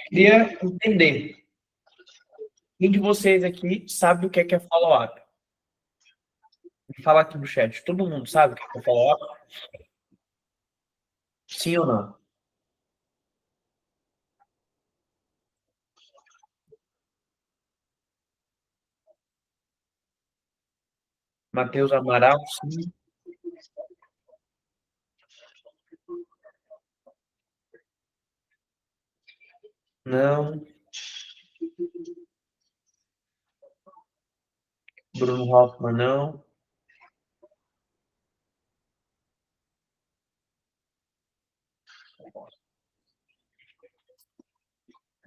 Queria entender. Quem de vocês aqui sabe o que é follow-up? Me fala aqui no chat. Todo mundo sabe o que é follow-up? Sim ou não? Matheus Amaral, sim. Não. Bruno Hoffman, não.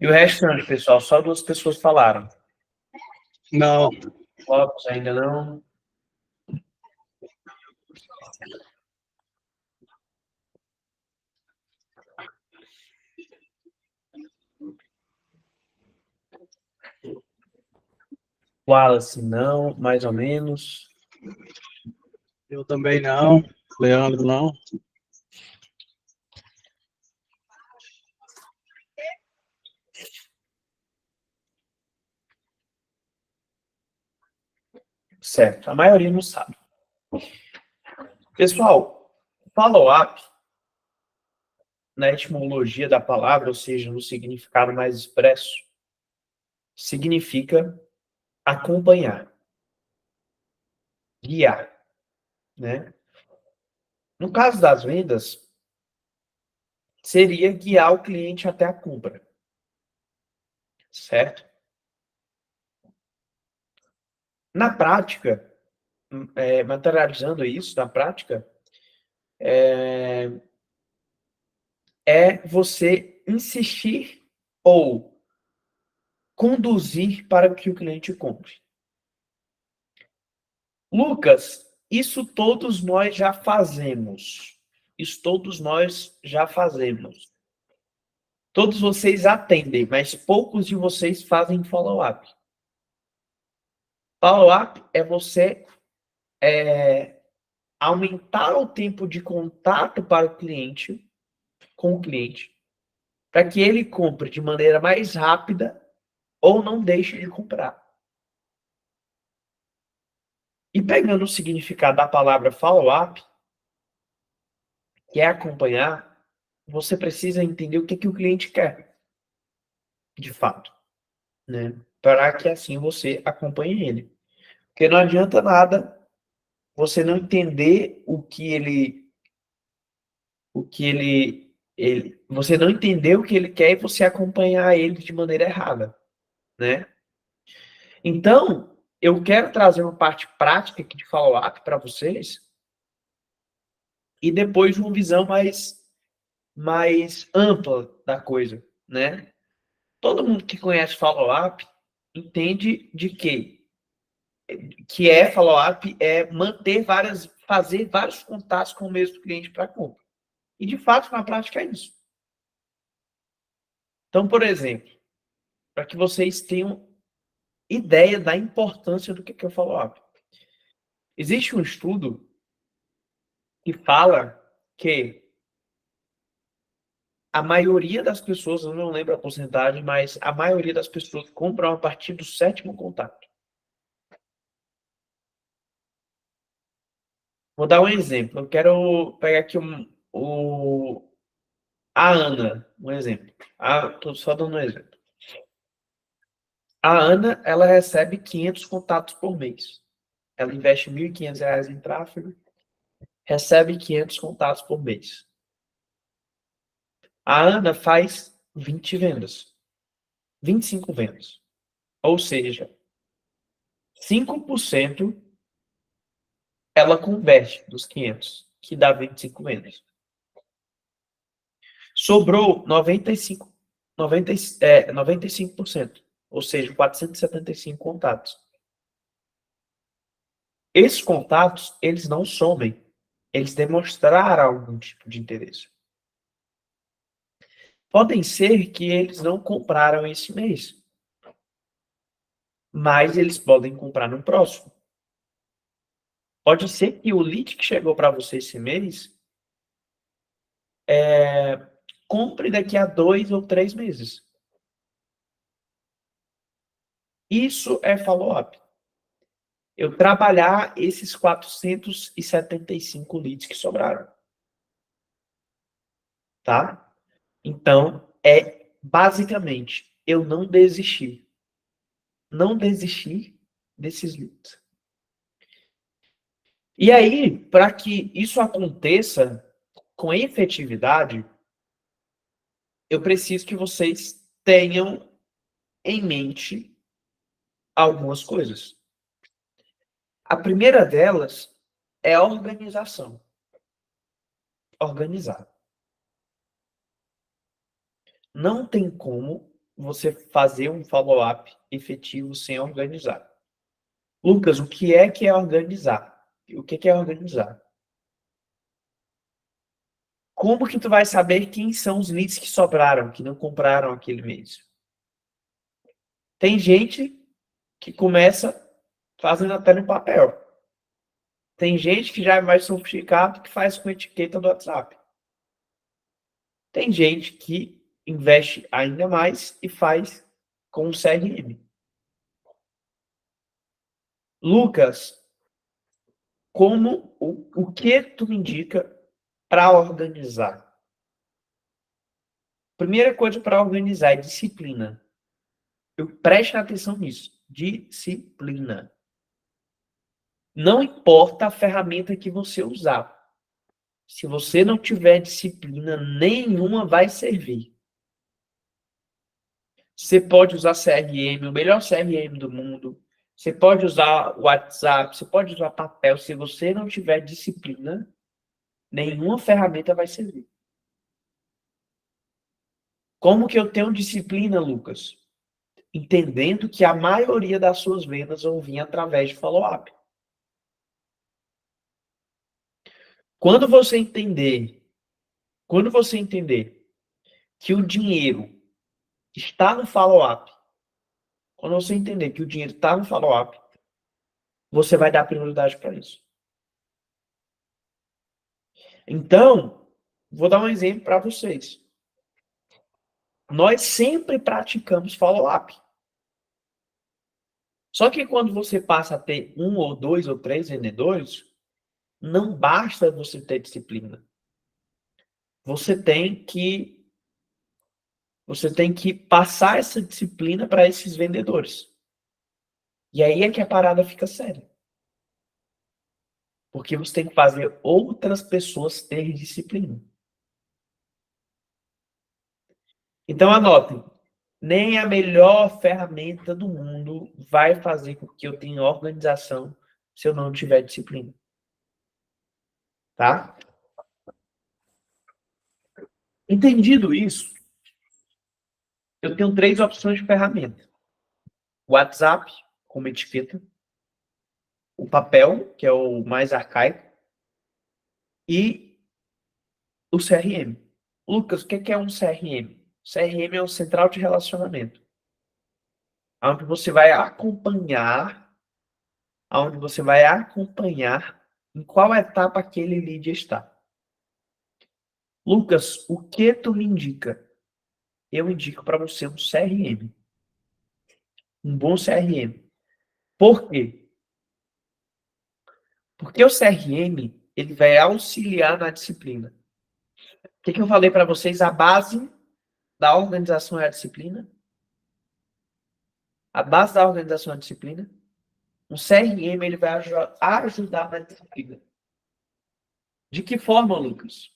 E o restante, pessoal? Só 2 pessoas falaram. Não. Lopes ainda não. Wallace, não. Mais ou menos. Eu também não. Leandro, não. Certo. A maioria não sabe. Pessoal, follow-up, na etimologia da palavra, ou seja, no significado mais expresso, significa acompanhar, guiar, né? No caso das vendas, seria guiar o cliente até a compra, certo? Na prática, materializando isso na prática, é você insistir ou conduzir para que o cliente compre. Lucas, isso todos nós já fazemos. Isso todos nós já fazemos. Todos vocês atendem, mas poucos de vocês fazem follow-up. Follow-up é você aumentar o tempo de contato para o cliente, com o cliente, para que ele compre de maneira mais rápida ou não deixe de comprar. E pegando o significado da palavra follow-up, que é acompanhar, você precisa entender o que o cliente quer, de fato, né? Para que assim você acompanhe ele. Porque não adianta nada você não entender você não entender o que ele quer e você acompanhar ele de maneira errada, né? Então, eu quero trazer uma parte prática aqui de follow-up para vocês e depois uma visão mais ampla da coisa, né? Todo mundo que conhece follow-up entende de que é follow-up é fazer vários contatos com o mesmo cliente para compra. E de fato, na prática é isso. Então, por exemplo, para que vocês tenham ideia da importância do que é o follow-up. Existe um estudo que fala que a maioria das pessoas, eu não lembro a porcentagem, mas a maioria das pessoas compram a partir do 7º contato. Vou dar um exemplo. Eu quero pegar aqui a Ana, um exemplo. Estou só dando um exemplo. A Ana, ela recebe 500 contatos por mês. Ela investe R$ 1.500 em tráfego, recebe 500 contatos por mês. A Ana faz 20 vendas, 25 vendas. Ou seja, 5% ela converte dos 500, que dá 25 vendas. Sobrou 95%, ou seja, 475 contatos. Esses contatos, eles não somem, eles demonstraram algum tipo de interesse. Podem ser que eles não compraram esse mês, mas eles podem comprar no próximo. Pode ser que o lead que chegou para você esse mês compre daqui a 2 ou 3 meses. Isso é follow-up. Eu trabalhar esses 475 leads que sobraram. Tá? Então, basicamente, eu não desistir. Não desistir desses leads. E aí, para que isso aconteça com efetividade, eu preciso que vocês tenham em mente algumas coisas. A primeira delas é a organização. Organizar. Não tem como você fazer um follow-up efetivo sem organizar. Lucas, o que é organizar? O que é organizar? Como que tu vai saber quem são os leads que sobraram, que não compraram aquele mês? Tem gente que começa fazendo até no papel. Tem gente que já é mais sofisticado que faz com etiqueta do WhatsApp. Tem gente que investe ainda mais e faz com o CRM. Lucas, o que tu me indica para organizar? Primeira coisa para organizar é disciplina. Preste atenção nisso. Disciplina. Não importa a ferramenta que você usar. Se você não tiver disciplina, nenhuma vai servir. Você pode usar CRM, o melhor CRM do mundo. Você pode usar WhatsApp, você pode usar papel. Se você não tiver disciplina, nenhuma ferramenta vai servir. Como que eu tenho disciplina, Lucas? Entendendo que a maioria das suas vendas vão vir através de follow-up. Quando você entender que o dinheiro está no follow-up, quando você entender que o dinheiro está no follow-up, você vai dar prioridade para isso. Então, vou dar um exemplo para vocês. Nós sempre praticamos follow-up. Só que quando você passa a ter 1 ou 2 ou 3 vendedores, não basta você ter disciplina. Você tem que passar essa disciplina para esses vendedores. E aí é que a parada fica séria. Porque você tem que fazer outras pessoas terem disciplina. Então anotem, nem a melhor ferramenta do mundo vai fazer com que eu tenha organização se eu não tiver disciplina. Tá? Entendido isso, eu tenho 3 opções de ferramenta. O WhatsApp, como etiqueta. O papel, que é o mais arcaico. E o CRM. Lucas, o que é um CRM? CRM é um central de relacionamento. Onde você vai acompanhar em qual etapa aquele lead está. Lucas, o que tu me indica? Eu indico para você um CRM. Um bom CRM. Por quê? Porque o CRM, ele vai auxiliar na disciplina. O que eu falei para vocês? A base da organização é a disciplina. A base da organização é a disciplina. Um CRM, ele vai ajudar na disciplina. De que forma, Lucas?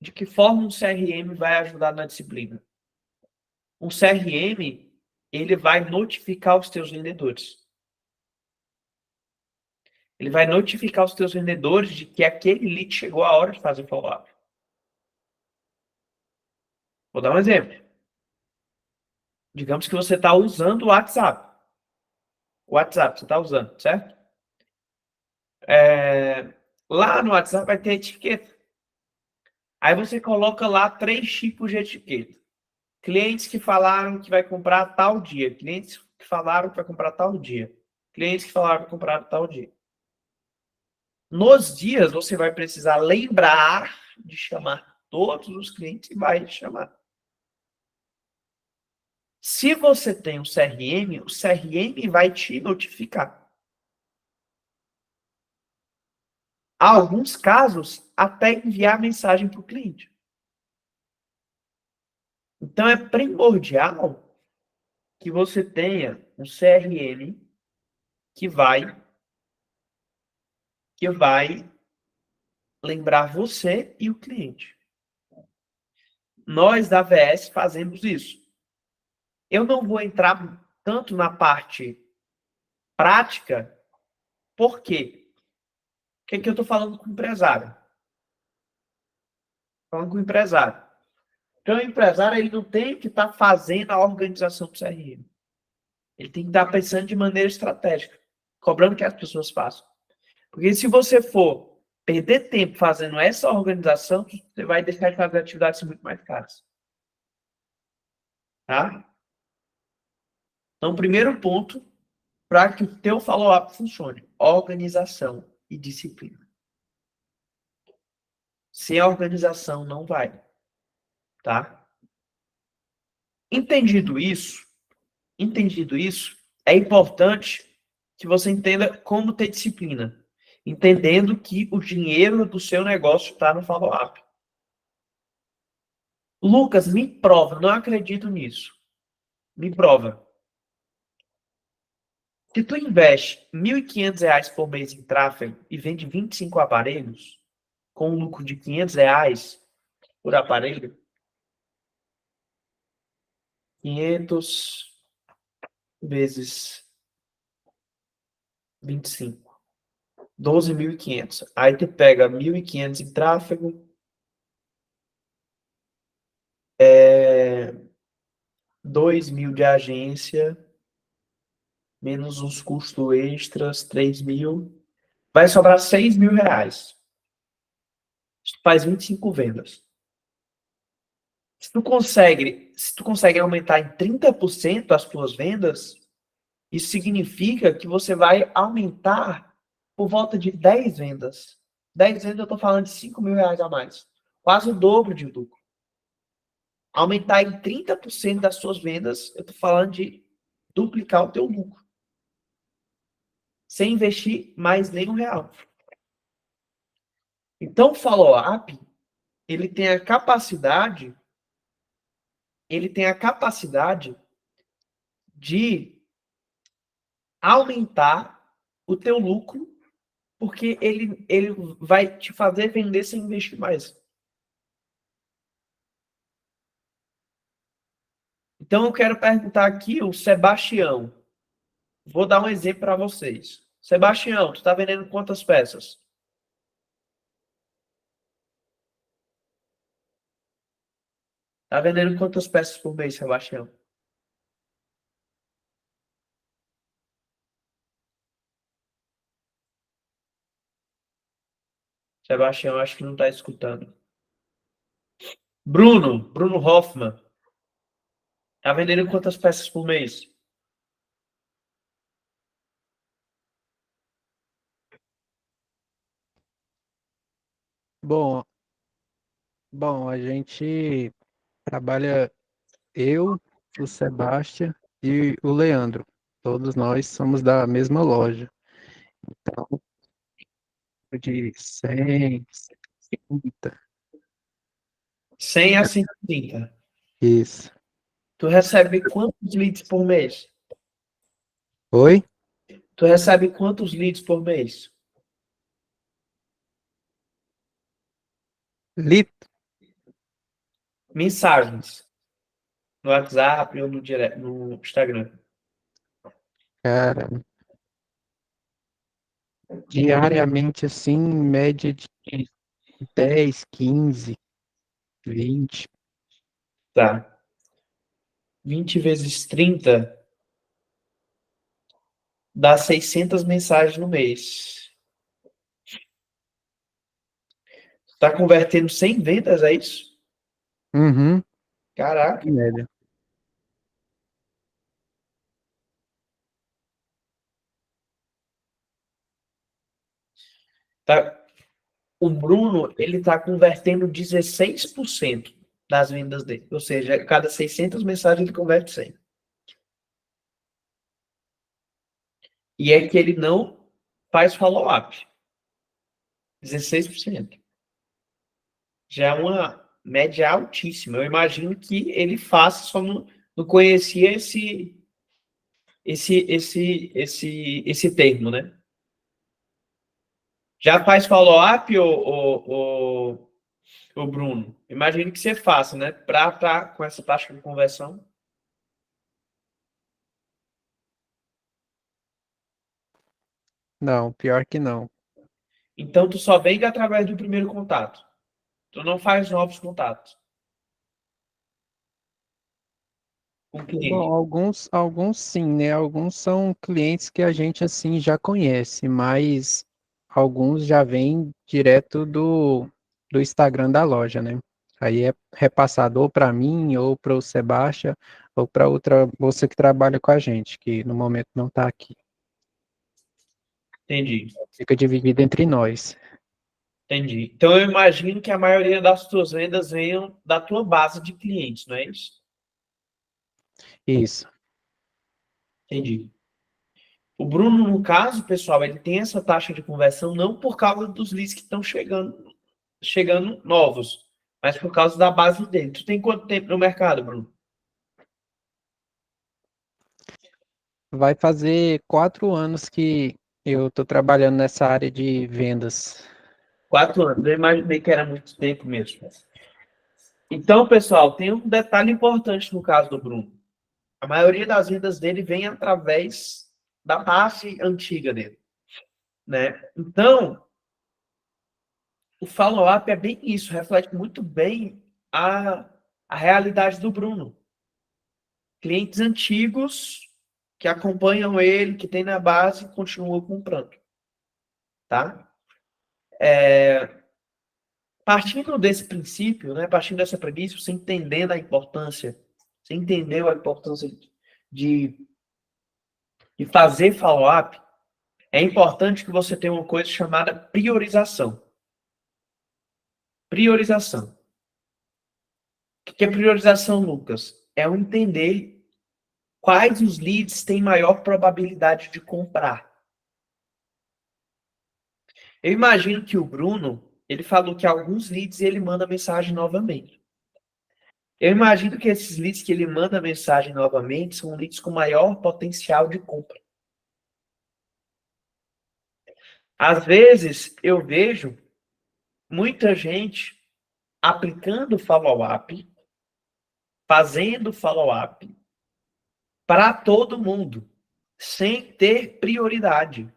De que forma um CRM vai ajudar na disciplina? Um CRM, ele vai notificar os teus vendedores. Ele vai notificar os teus vendedores de que aquele lead chegou a hora de fazer follow-up. Vou dar um exemplo. Digamos que você está usando o WhatsApp. O WhatsApp você está usando, certo? Lá no WhatsApp vai ter etiqueta. Aí você coloca lá 3 tipos de etiqueta. Clientes que falaram que vai comprar tal dia. Clientes que falaram que vai comprar tal dia. Clientes que falaram que vai comprar tal dia. Nos dias, você vai precisar lembrar de chamar todos os clientes e vai chamar. Se você tem um CRM, o CRM vai te notificar. Há alguns casos, até enviar mensagem para o cliente. Então, é primordial que você tenha um CRM que vai lembrar você e o cliente. Nós da AWS fazemos isso. Eu não vou entrar tanto na parte prática, por quê? O que, que eu estou falando com o empresário? Falando com o empresário. Então, o empresário ele não tem que estar fazendo a organização do CRM. Ele tem que estar pensando de maneira estratégica, cobrando que as pessoas façam. Porque se você for perder tempo fazendo essa organização, você vai deixar de fazer atividades muito mais caras. Tá? Então, primeiro ponto, para que o teu follow-up funcione, organização e disciplina. Sem a organização, não vai. Tá? Entendido isso, é importante que você entenda como ter disciplina. Entendendo que o dinheiro do seu negócio está no follow-up. Lucas, me prova, não acredito nisso. Me prova. Se tu investe R$ 1.500 por mês em tráfego e vende 25 aparelhos, com um lucro de R$ 500 por aparelho, 500 vezes 25, 12.500. Aí tu pega 1.500 em tráfego, 2.000 de agência, menos os custos extras, 3.000. Vai sobrar R$ 6.000. Tu faz 25 vendas. Se tu consegue aumentar em 30% as tuas vendas, isso significa que você vai aumentar por volta de 10 vendas. 10 vendas eu estou falando de R$ 5.000 a mais. Quase o dobro de lucro. Aumentar em 30% das suas vendas, eu estou falando de duplicar o teu lucro. Sem investir mais nenhum real. Então, o follow-up, ele tem a capacidade de aumentar o teu lucro, porque ele vai te fazer vender sem investir mais. Então, eu quero perguntar aqui o Sebastião. Vou dar um exemplo para vocês. Sebastião, tu está vendendo quantas peças? Tá vendendo quantas peças por mês, Sebastião? Sebastião, acho que não está escutando. Bruno Hoffman. Tá vendendo quantas peças por mês? Bom, a gente trabalha eu, o Sebastião e o Leandro. Todos nós somos da mesma loja. Então, de 100, 150. 100 a 130. Isso. Tu recebe quantos leads por mês? Oi? Tu recebe quantos leads por mês? Lito? Mensagens. No WhatsApp ou no Instagram. Cara, diariamente, assim, em média de 10, 15, 20. Tá. 20 vezes 30 dá 600 mensagens no mês. Tá convertendo 100 vendas, é isso? Uhum, Caraca. em média. Tá. O Bruno, ele está convertendo 16% das vendas dele. Ou seja, a cada 600 mensagens ele converte 100. E é que ele não faz follow-up. 16%. Já é uma média altíssima. Eu imagino que ele faça, só não conhecia esse termo, né? Já faz follow-up, o Bruno? Imagino que você faça, né? Com essa taxa de conversão. Não, pior que não. Então, tu só vende através do primeiro contato. Tu não faz novos contatos com o Bom, cliente. alguns sim, né? Alguns são clientes que a gente assim já conhece, mas alguns já vêm direto do Instagram da loja, né? Aí é repassado ou para mim, ou para o Sebastião, ou para outra moça que trabalha com a gente, que no momento não está aqui. Entendi. Fica dividido entre nós. Entendi. Então, eu imagino que a maioria das tuas vendas venham da tua base de clientes, não é isso? Isso. Entendi. O Bruno, no caso, pessoal, ele tem essa taxa de conversão não por causa dos leads que estão chegando novos, mas por causa da base dele. Tu tem quanto tempo no mercado, Bruno? Vai fazer 4 anos que eu estou trabalhando nessa área de vendas. 4 anos. Eu imaginei que era muito tempo mesmo. Então, pessoal, tem um detalhe importante no caso do Bruno. A maioria das vendas dele vem através da base antiga dele, né? Então, o follow-up é bem isso, reflete muito bem a realidade do Bruno. Clientes antigos que acompanham ele, que tem na base, continuam comprando, tá? Partindo desse princípio, né, partindo dessa premissa, você entendendo a importância, você entendeu a importância de, de fazer follow-up, é importante que você tenha uma coisa chamada priorização. Priorização. O que é priorização, Lucas? É o entender quais os leads têm maior probabilidade de comprar. Eu imagino que o Bruno, ele falou que alguns leads ele manda mensagem novamente. Eu imagino que esses leads que ele manda mensagem novamente são leads com maior potencial de compra. Às vezes, eu vejo muita gente aplicando follow-up, fazendo follow-up para todo mundo, sem ter prioridade,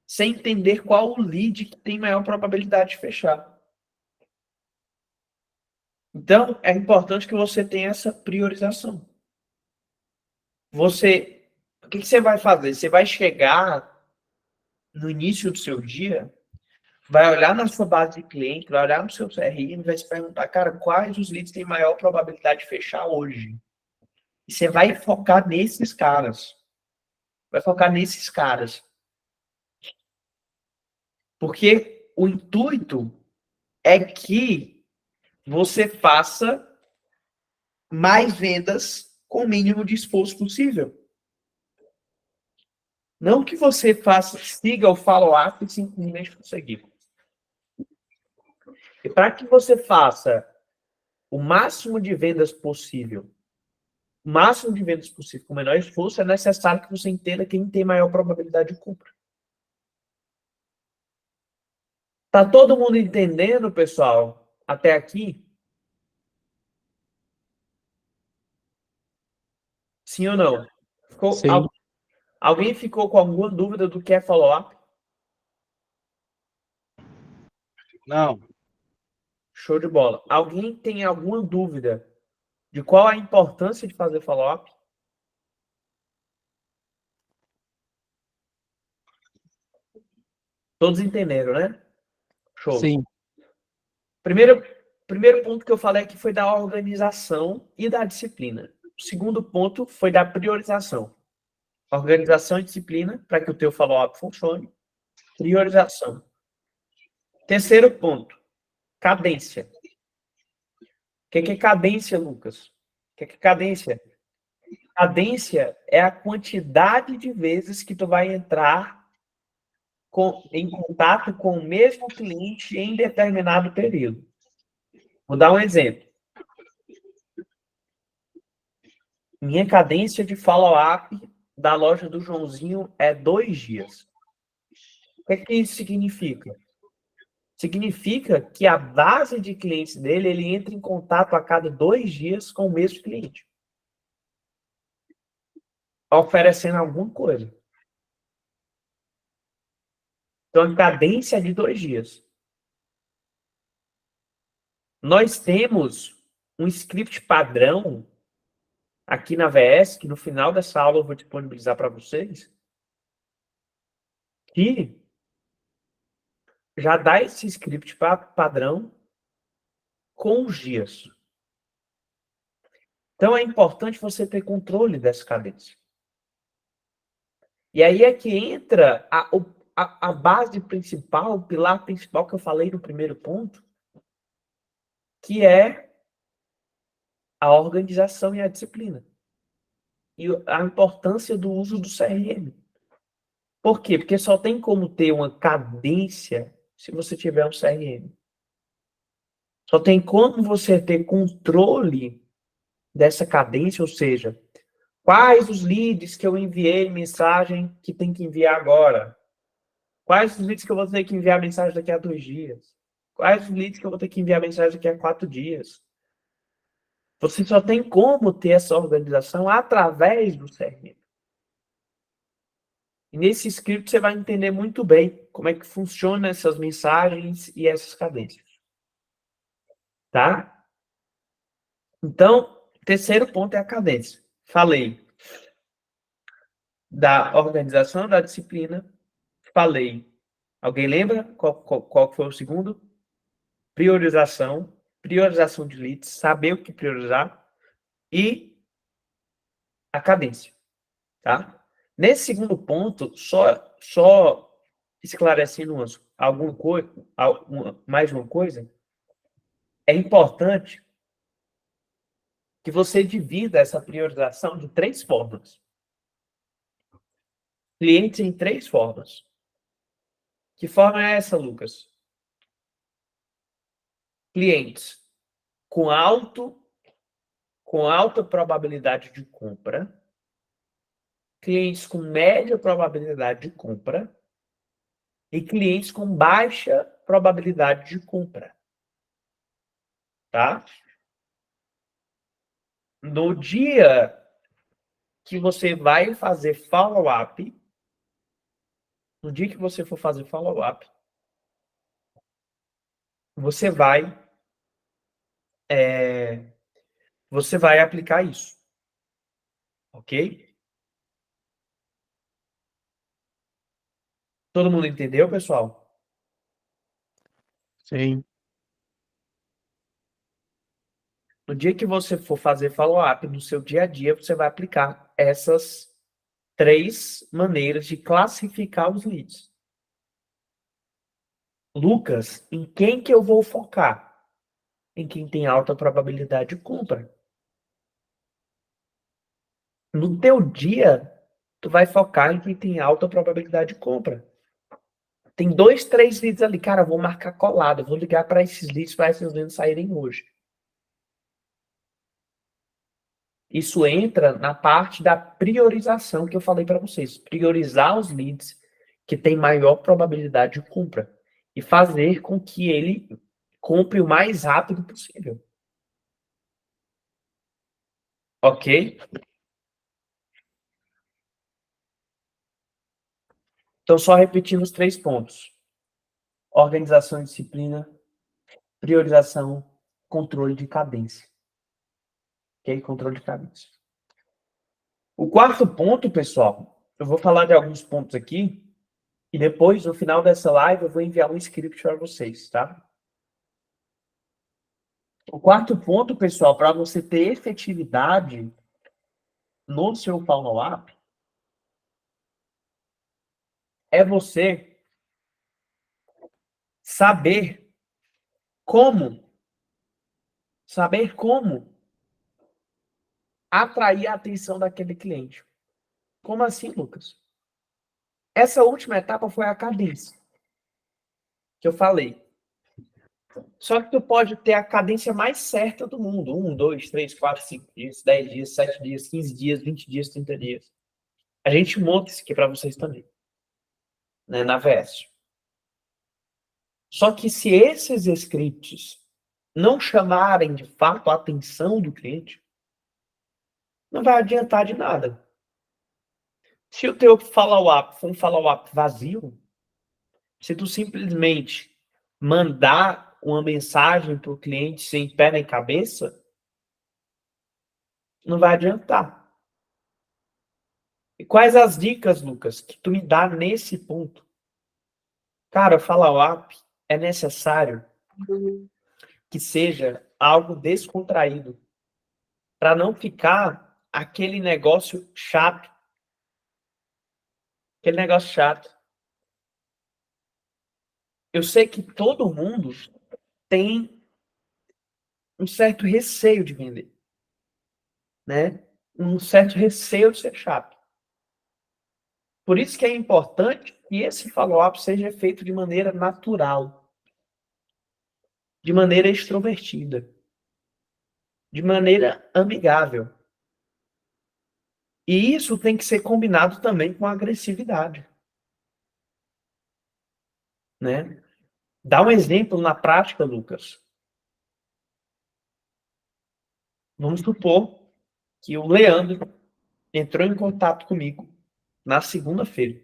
sem entender qual o lead que tem maior probabilidade de fechar. Então, é importante que você tenha essa priorização. O que você vai fazer? Você vai chegar no início do seu dia, vai olhar na sua base de cliente, vai olhar no seu CRM e vai se perguntar, cara, quais os leads têm maior probabilidade de fechar hoje? E você vai focar nesses caras. Vai focar nesses caras. Porque o intuito é que você faça mais vendas com o mínimo de esforço possível. Não que você siga o follow-up e simplesmente conseguir. E para que você faça o máximo de vendas possível, com o menor esforço, é necessário que você entenda quem tem maior probabilidade de compra. Tá todo mundo entendendo, pessoal, até aqui? Sim ou não? Sim. Alguém ficou com alguma dúvida do que é follow-up? Não, Show de bola. Alguém tem alguma dúvida de qual a importância de fazer follow-up? Todos entenderam, né? Show. Sim. Primeiro ponto que eu falei aqui foi da organização e da disciplina. O segundo ponto foi da priorização. Organização e disciplina para que o teu follow-up funcione. Priorização. Terceiro ponto, cadência. O que é cadência, Lucas? O que é cadência? Cadência é a quantidade de vezes que tu vai entrar em contato com o mesmo cliente em determinado período. Vou dar um exemplo. Minha cadência de follow-up da loja do Joãozinho é 2 dias. O que isso significa? Significa que a base de clientes dele, ele entra em contato a cada 2 dias com o mesmo cliente, oferecendo alguma coisa. Então, a cadência é de 2 dias. Nós temos um script padrão aqui na VS, que no final dessa aula eu vou disponibilizar para vocês, que já dá esse script padrão com os dias. Então, é importante você ter controle dessa cadência. E aí é que entra a base principal, o pilar principal que eu falei no primeiro ponto, que é a organização e a disciplina. E a importância do uso do CRM. Por quê? Porque só tem como ter uma cadência se você tiver um CRM. Só tem como você ter controle dessa cadência, ou seja, quais os leads que eu enviei mensagem que tem que enviar agora? Quais os leads que eu vou ter que enviar mensagem daqui a 2 dias? Quais os leads que eu vou ter que enviar mensagem daqui a 4 dias? Você só tem como ter essa organização através do CRM. E nesse script você vai entender muito bem como é que funciona essas mensagens e essas cadências. Tá? Então, terceiro ponto é a cadência. Falei da organização da disciplina. Falei. Alguém lembra qual foi o segundo? Priorização. Priorização de leads. Saber o que priorizar. E a cadência. Tá? Nesse segundo ponto, só esclarecendo mais uma coisa, é importante que você divida essa priorização de 3 formas. Clientes em 3 formas. Que forma é essa, Lucas? Clientes com alta probabilidade de compra, clientes com média probabilidade de compra e clientes com baixa probabilidade de compra. Tá? No dia que você vai fazer follow-up, no dia que você for fazer follow-up, você vai aplicar isso. Ok? Todo mundo entendeu, pessoal? Sim. No dia que você for fazer follow-up no seu dia a dia, você vai aplicar essas 3 maneiras de classificar os leads. Lucas, em quem que eu vou focar? Em quem tem alta probabilidade de compra. No teu dia, tu vai focar em quem tem alta probabilidade de compra. Tem 2, 3 leads ali. Cara, vou marcar colado. Vou ligar para esses leads para esses leads saírem hoje. Isso entra na parte da priorização que eu falei para vocês. Priorizar os leads que têm maior probabilidade de compra. E fazer com que ele compre o mais rápido possível. Ok? Então, só repetindo os 3 pontos. Organização e disciplina, priorização, controle de cadência. Ok? Controle de cadência. O quarto ponto, pessoal, eu vou falar de alguns pontos aqui e depois, no final dessa live, eu vou enviar um script para vocês, tá? O quarto ponto, pessoal, para você ter efetividade no seu follow-up, é você saber como atrair a atenção daquele cliente. Como assim, Lucas? Essa última etapa foi a cadência, que eu falei. Só que tu pode ter a cadência mais certa do mundo. 1, 2, 3, 4, 5 dias, 10 dias, 7 dias, 15 dias, 20 dias, 30 dias. A gente monta isso aqui para vocês também, né, na VS. Só que se esses scripts não chamarem de fato a atenção do cliente, não vai adiantar de nada. Se o teu follow-up for um follow-up vazio, se tu simplesmente mandar uma mensagem para o cliente sem pé nem cabeça, não vai adiantar. E quais as dicas, Lucas, que tu me dá nesse ponto? Cara, o follow-up é necessário que seja algo descontraído, para não ficar aquele negócio chato. Aquele negócio chato. Eu sei que todo mundo tem um certo receio de vender, né? Um certo receio de ser chato. Por isso que é importante que esse follow-up seja feito de maneira natural, de maneira extrovertida, de maneira amigável. E isso tem que ser combinado também com agressividade, né? Dá um exemplo na prática, Lucas. Vamos supor que o Leandro entrou em contato comigo na segunda-feira.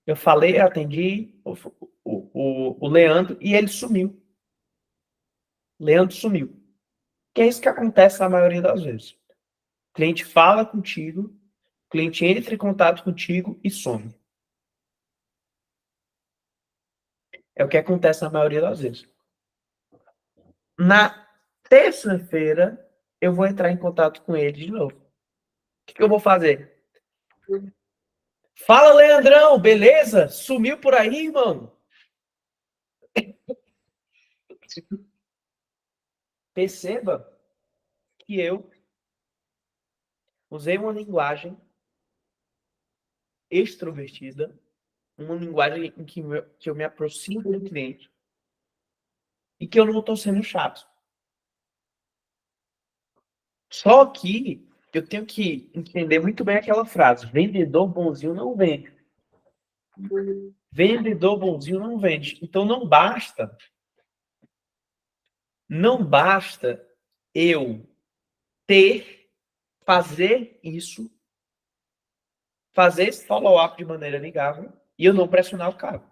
Eu falei, atendi o Leandro e ele sumiu. Leandro sumiu. Que é isso que acontece na maioria das vezes. O cliente fala contigo, o cliente entra em contato contigo e some. É o que acontece na maioria das vezes. Na terça-feira, eu vou entrar em contato com ele de novo. O que eu vou fazer? Fala, Leandrão, beleza? Sumiu por aí, irmão? Perceba que eu usei uma linguagem extrovertida, uma linguagem em que eu me aproximo do cliente e que eu não estou sendo chato. Só que eu tenho que entender muito bem aquela frase: vendedor bonzinho não vende. Vendedor bonzinho não vende. Então não basta eu fazer isso, fazer esse follow-up de maneira amigável e eu não pressionar o cara.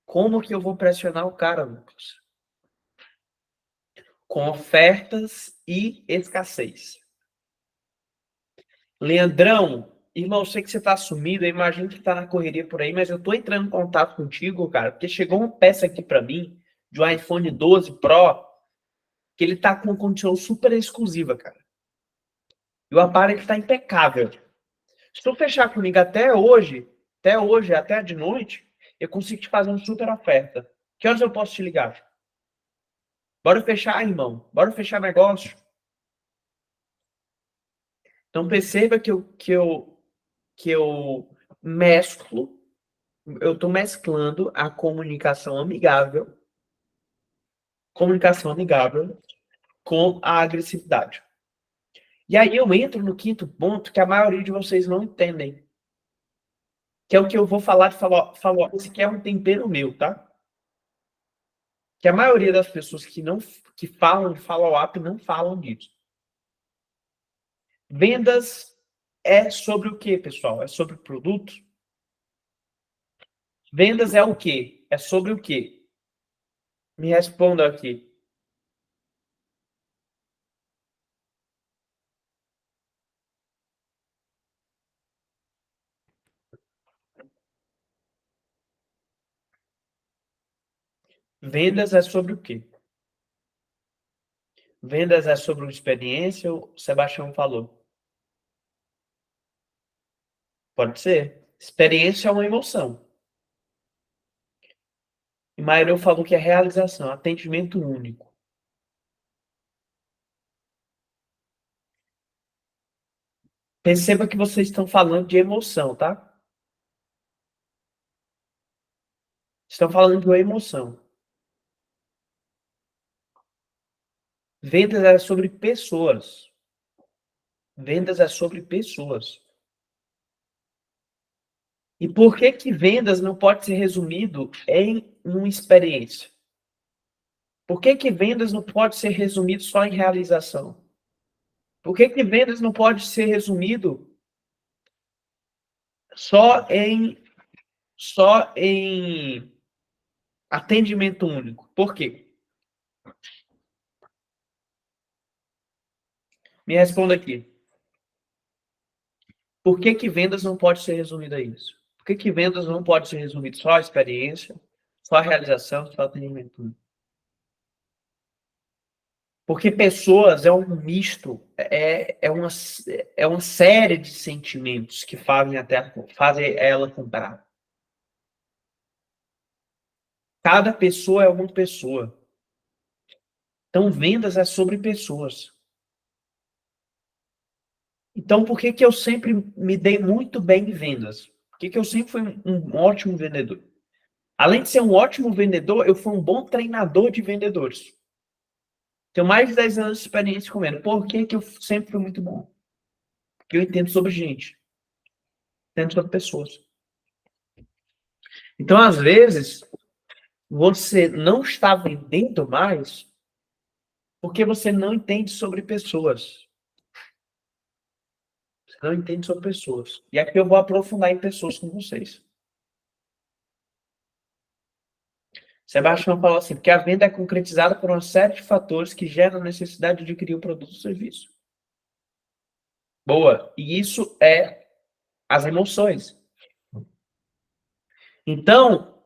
Como que eu vou pressionar o cara, Lucas? Com ofertas e escassez. Leandrão, irmão, eu sei que você tá sumido, eu imagino que tá na correria por aí, mas eu tô entrando em contato contigo, cara, porque chegou uma peça aqui para mim de um iPhone 12 Pro que ele tá com uma condição super exclusiva, cara. E o aparelho tá impecável. Se tu fechar comigo até de noite, eu consigo te fazer uma super oferta. Que horas eu posso te ligar? Bora fechar, irmão. Bora fechar negócio. Então perceba que eu mesclo, eu estou mesclando a comunicação amigável com a agressividade. E aí eu entro no quinto ponto que a maioria de vocês não entendem, que é o que eu vou falar de falou, isso aqui é um tempero meu, tá? Que a maioria das pessoas que falam de follow-up não falam disso. Vendas é sobre o quê, pessoal? É sobre produto? Vendas é o quê? É sobre o quê? Me responda aqui. Vendas é sobre o quê? Vendas é sobre uma experiência, o Sebastião falou. Pode ser. Experiência é uma emoção. Maireu falou que é realização, atendimento único. Perceba que vocês estão falando de emoção, tá? Estão falando de uma emoção. Vendas é sobre pessoas. Vendas é sobre pessoas. E por que que vendas não pode ser resumido em uma experiência? Por que que vendas não pode ser resumido só em realização? Por que que vendas não pode ser resumido só em atendimento único? Por quê? Me responda aqui. Por que que vendas não pode ser resumido a isso? Por que que vendas não pode ser resumido só a experiência, só a realização, só atendimento único? Porque pessoas é um misto, é uma série de sentimentos que fazem ela comprar. Cada pessoa é uma pessoa. Então, vendas é sobre pessoas. Então, por que que eu sempre me dei muito bem em vendas? Por que que eu sempre fui um ótimo vendedor? Além de ser um ótimo vendedor, eu fui um bom treinador de vendedores. Tenho mais de 10 anos de experiência com venda. Por que que eu sempre fui muito bom? Porque eu entendo sobre gente. Entendo sobre pessoas. Então, às vezes, você não está vendendo mais porque você não entende sobre pessoas. Você não entende sobre pessoas. E aqui eu vou aprofundar em pessoas com vocês. Sebastião falou assim, porque a venda é concretizada por uma série de fatores que geram a necessidade de adquirir o produto ou serviço. Boa. E isso é as emoções. Então,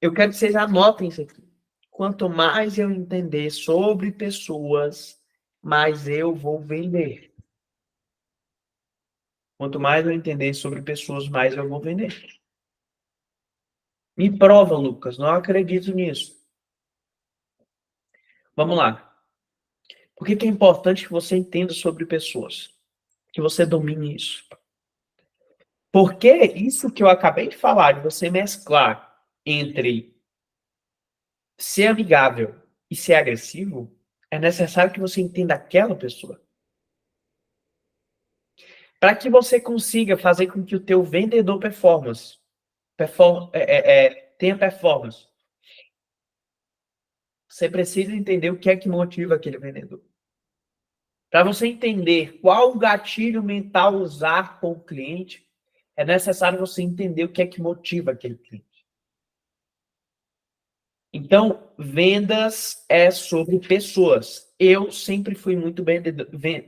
eu quero que vocês anotem isso aqui. Quanto mais eu entender sobre pessoas, mais eu vou vender. Quanto mais eu entender sobre pessoas, mais eu vou vender. Me prova, Lucas. Não acredito nisso. Vamos lá. Por que que é importante que você entenda sobre pessoas? Que você domine isso. Porque isso que eu acabei de falar, de você mesclar entre ser amigável e ser agressivo, é necessário que você entenda aquela pessoa. Para que você consiga fazer com que o teu vendedor tenha performance, você precisa entender o que é que motiva aquele vendedor. Para você entender qual gatilho mental usar com o cliente, é necessário você entender o que é que motiva aquele cliente. Então, vendas é sobre pessoas. Eu sempre fui muito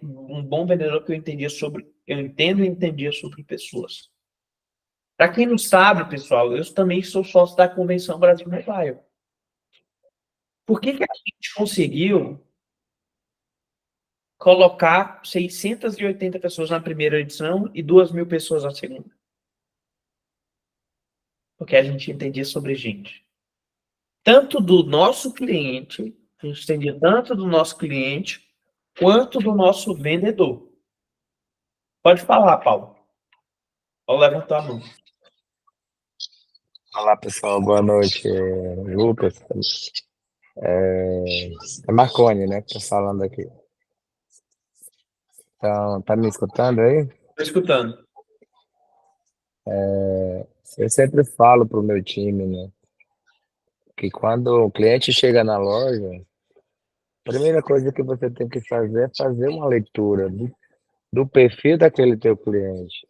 um bom vendedor que eu entendo e entendia sobre pessoas. Para quem não sabe, pessoal, eu também sou sócio da Convenção Brasil Mobile. Por que que a gente conseguiu colocar 680 pessoas na primeira edição e 2.000 pessoas na segunda? Porque a gente entendia sobre gente. Tanto do nosso cliente, a gente entendia tanto do nosso cliente, quanto do nosso vendedor. Pode falar, Paulo. Pode levantar a mão. Olá pessoal, boa noite. Lucas, é Marconi, né, que tá falando aqui. Então, tá me escutando aí? Estou escutando. Eu sempre falo pro meu time, né, que quando o cliente chega na loja, a primeira coisa que você tem que fazer é fazer uma leitura do perfil daquele teu cliente,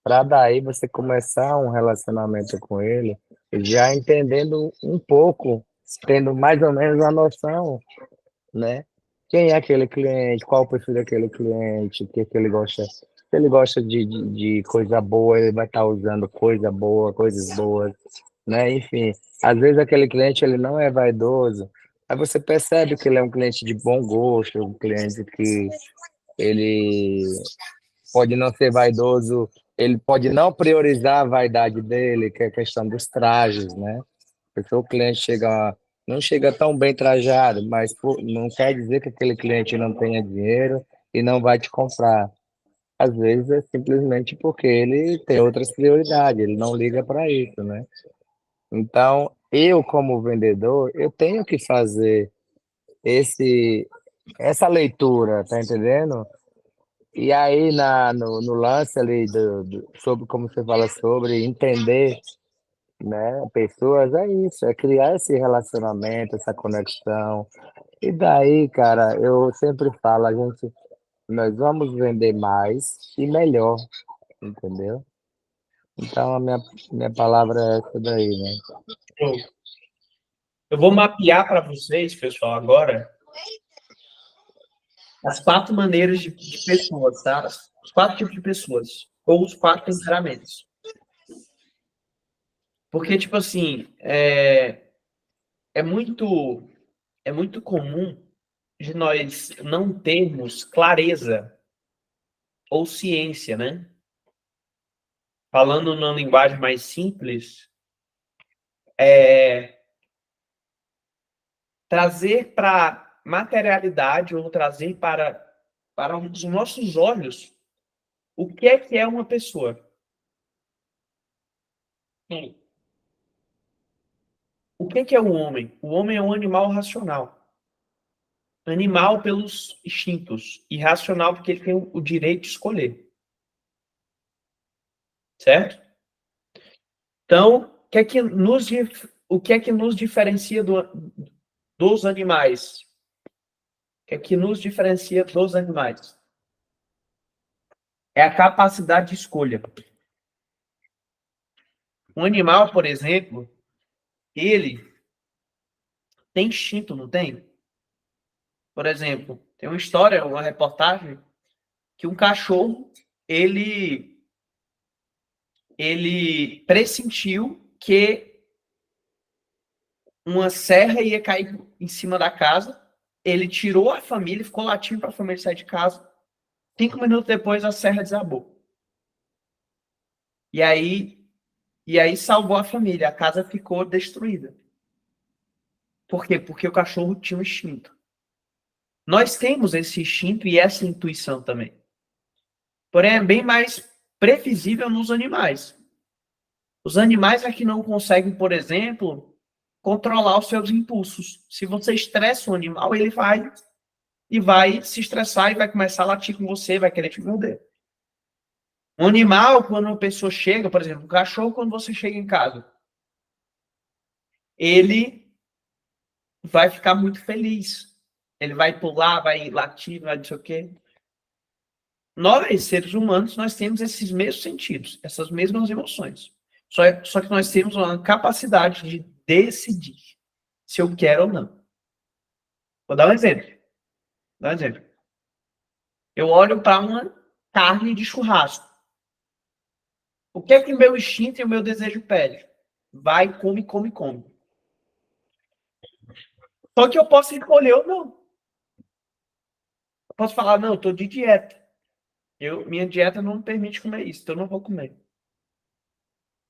para daí você começar um relacionamento com ele, já entendendo um pouco, tendo mais ou menos a noção, né? Quem é aquele cliente, qual o perfil daquele cliente, o que que ele gosta. Se ele gosta de coisa boa, ele vai estar usando coisa boa, coisas boas, né? Enfim, às vezes aquele cliente ele não é vaidoso, aí você percebe que ele é um cliente de bom gosto, um cliente que ele pode não ser vaidoso, ele pode não priorizar a vaidade dele, que é a questão dos trajes, né? O cliente não chega tão bem trajado, mas não quer dizer que aquele cliente não tenha dinheiro e não vai te comprar. Às vezes é simplesmente porque ele tem outras prioridades, ele não liga para isso, né? Então, eu como vendedor, eu tenho que fazer esse essa leitura, tá entendendo? E aí no lance ali sobre como você fala sobre entender, né, pessoas, é isso, é criar esse relacionamento, essa conexão. E daí, cara, eu sempre falo, nós vamos vender mais e melhor, entendeu? Então minha palavra é essa daí, né? Eu vou mapear para vocês, pessoal, agora, as 4 maneiras de pessoas, tá? Os 4 tipos de pessoas, ou os 4 temperamentos. Porque, tipo assim, é muito, é muito comum de nós não termos clareza ou ciência, né? Falando numa linguagem mais simples, trazer para materialidade ou trazer para os nossos olhos o que é uma pessoa. O que é o homem? O homem é um animal racional. Animal pelos instintos. E racional porque ele tem o direito de escolher. Certo? Então, o que é que nos diferencia dos animais? O que é que nos diferencia dos animais? É a capacidade de escolha. Um animal, por exemplo, ele tem instinto, não tem? Por exemplo, tem uma história, uma reportagem, que um cachorro, ele pressentiu que uma serra ia cair em cima da casa, ele tirou a família, ficou latindo para a família sair de casa. 5 minutos depois, a serra desabou. E aí salvou a família, a casa ficou destruída. Por quê? Porque o cachorro tinha um instinto. Nós temos esse instinto e essa intuição também. Porém, é bem mais previsível nos animais. Os animais é que não conseguem, por exemplo, controlar os seus impulsos. Se você estressa o animal, ele vai se estressar e vai começar a latir com você, vai querer te morder. Um animal, quando uma pessoa chega, por exemplo, um cachorro, quando você chega em casa, ele vai ficar muito feliz. Ele vai pular, vai latir, vai não sei o quê. Nós, seres humanos, nós temos esses mesmos sentidos, essas mesmas emoções. Só que nós temos uma capacidade de decidir se eu quero ou não. Vou dar um exemplo. Vou dar um exemplo. Eu olho para uma carne de churrasco. O que é que o meu instinto e o meu desejo pedem? Vai, come, come, come. Só que eu posso escolher ou não. Eu posso falar, não, eu estou de dieta. Minha dieta não me permite comer isso, então eu não vou comer.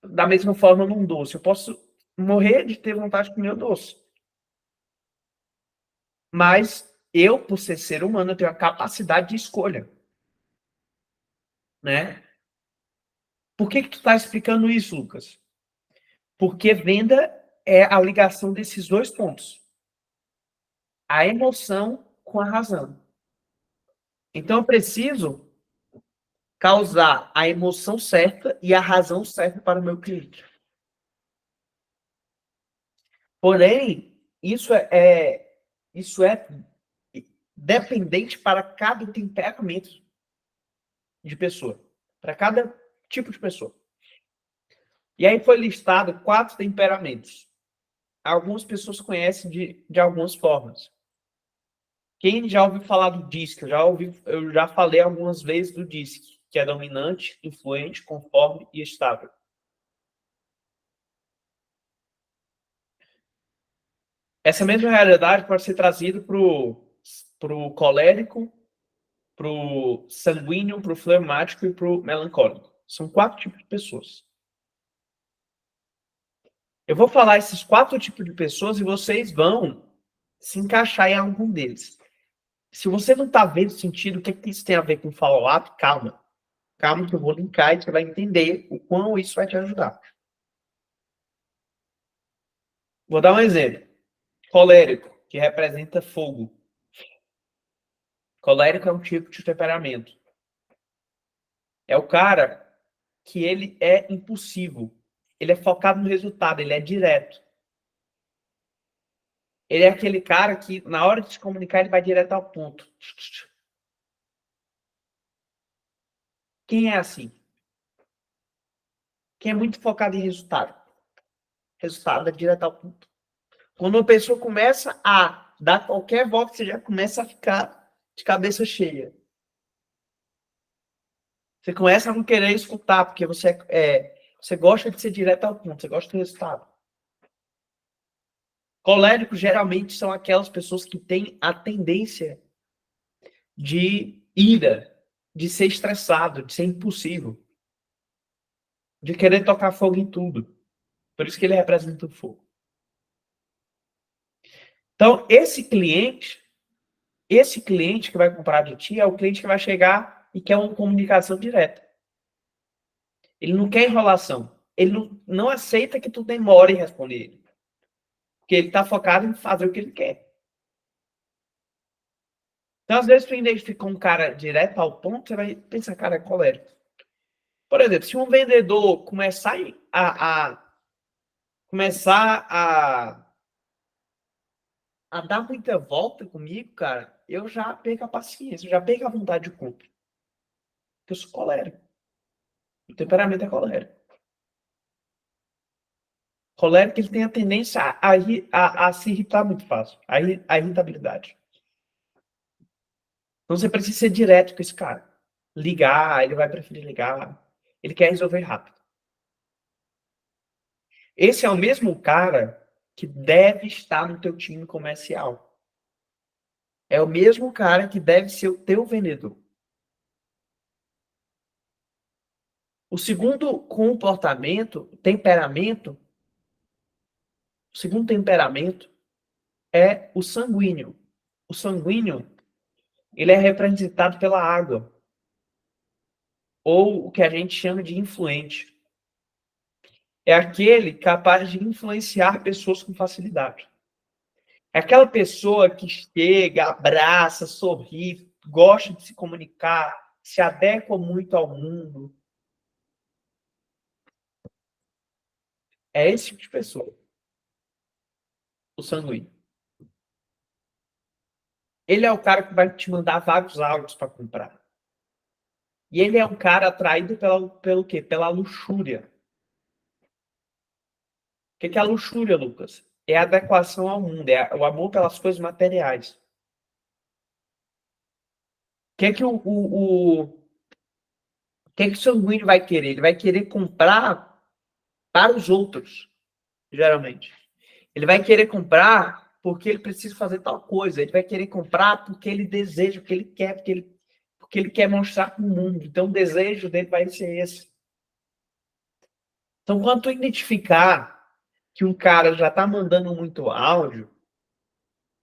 Da mesma forma, num doce. Eu posso morrer de ter vontade de comer o doce. Mas eu, por ser humano, eu tenho a capacidade de escolha. Né? Por que tu está explicando isso, Lucas? Porque venda é a ligação desses 2 pontos. A emoção com a razão. Então, eu preciso causar a emoção certa e a razão certa para o meu cliente. Porém, isso é dependente para cada temperamento de pessoa, para cada tipo de pessoa. E aí foi listado 4 temperamentos. Algumas pessoas conhecem de algumas formas. Quem já ouviu falar do DISC? Eu já falei algumas vezes do DISC, que é dominante, influente, conforme e estável. Essa mesma realidade pode ser trazida para o colérico, para o sanguíneo, para o fleumático e para o melancólico. São 4 tipos de pessoas. Eu vou falar esses 4 tipos de pessoas e vocês vão se encaixar em algum deles. Se você não está vendo sentido, o que isso tem a ver com follow-up, calma. Calma que eu vou linkar e você vai entender o quão isso vai te ajudar. Vou dar um exemplo. Colérico, que representa fogo. Colérico é um tipo de temperamento. É o cara que ele é impulsivo. Ele é focado no resultado, ele é direto. Ele é aquele cara que, na hora de se comunicar, ele vai direto ao ponto. Quem é assim? Quem é muito focado em resultado. Resultado é direto ao ponto. Quando uma pessoa começa a dar qualquer volta, você já começa a ficar de cabeça cheia. Você começa a não querer escutar, porque você gosta de ser direto ao ponto, você gosta do resultado. Coléricos geralmente são aquelas pessoas que têm a tendência de ira, de ser estressado, de ser impulsivo, de querer tocar fogo em tudo. Por isso que ele representa o fogo. Então, esse cliente que vai comprar de ti é o cliente que vai chegar e quer uma comunicação direta. Ele não quer enrolação. Ele não aceita que tu demore em responder ele. Porque ele está focado em fazer o que ele quer. Então, às vezes, tu identifica um cara direto ao ponto, você vai pensar, cara, é colérico. Por exemplo, se um vendedor começar a dar muita volta comigo, cara, eu já perco a paciência, eu já perco a vontade de compra. Porque eu sou colérico. O temperamento é colérico. Colérico, ele tem a tendência a se irritar muito fácil. A irritabilidade. Então você precisa ser direto com esse cara. Ligar, ele vai preferir ligar. Ele quer resolver rápido. Esse é o mesmo cara que deve estar no teu time comercial. É o mesmo cara que deve ser o teu vendedor. O segundo temperamento é o sanguíneo. O sanguíneo, ele é representado pela água, ou o que a gente chama de influente. É aquele capaz de influenciar pessoas com facilidade. É aquela pessoa que chega, abraça, sorri, gosta de se comunicar, se adequa muito ao mundo. É esse tipo de pessoa, o sanguíneo. Ele é o cara que vai te mandar vários áudios para comprar. E ele é um cara atraído pelo quê? Pela luxúria. O que é a luxúria, Lucas? É a adequação ao mundo, é o amor pelas coisas materiais. O que é que o sanguíneo vai querer? Ele vai querer comprar para os outros, geralmente. Ele vai querer comprar porque ele precisa fazer tal coisa. Ele vai querer comprar porque ele deseja, porque ele quer, porque ele quer mostrar para o mundo. Então, o desejo dele vai ser esse. Então, quando tu identificar que um cara já está mandando muito áudio,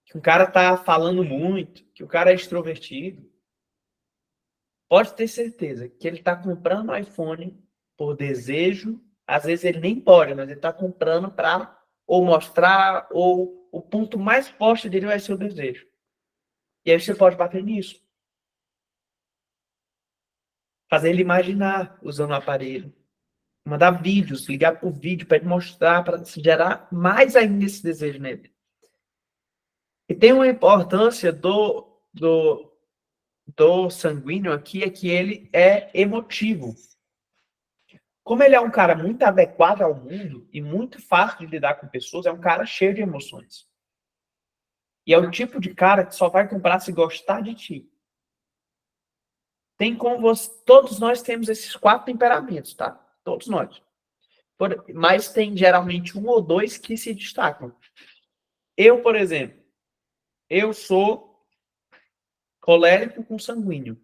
que um cara está falando muito, que o cara é extrovertido, pode ter certeza que ele está comprando o iPhone por desejo. Às vezes ele nem pode, mas ele está comprando para ou mostrar, ou o ponto mais forte dele vai ser o desejo. E aí você pode bater nisso. Fazer ele imaginar usando o aparelho. Mandar vídeos, ligar por vídeo para ele mostrar, para gerar mais ainda esse desejo nele. E tem uma importância do sanguíneo aqui, é que ele é emotivo. Como ele é um cara muito adequado ao mundo e muito fácil de lidar com pessoas, é um cara cheio de emoções. E é o tipo de cara que só vai comprar se gostar de ti. Tem como você, todos nós temos esses 4 temperamentos, tá? Todos nós. Mas tem geralmente um ou dois que se destacam. Eu, por exemplo, eu sou colérico com sanguíneo.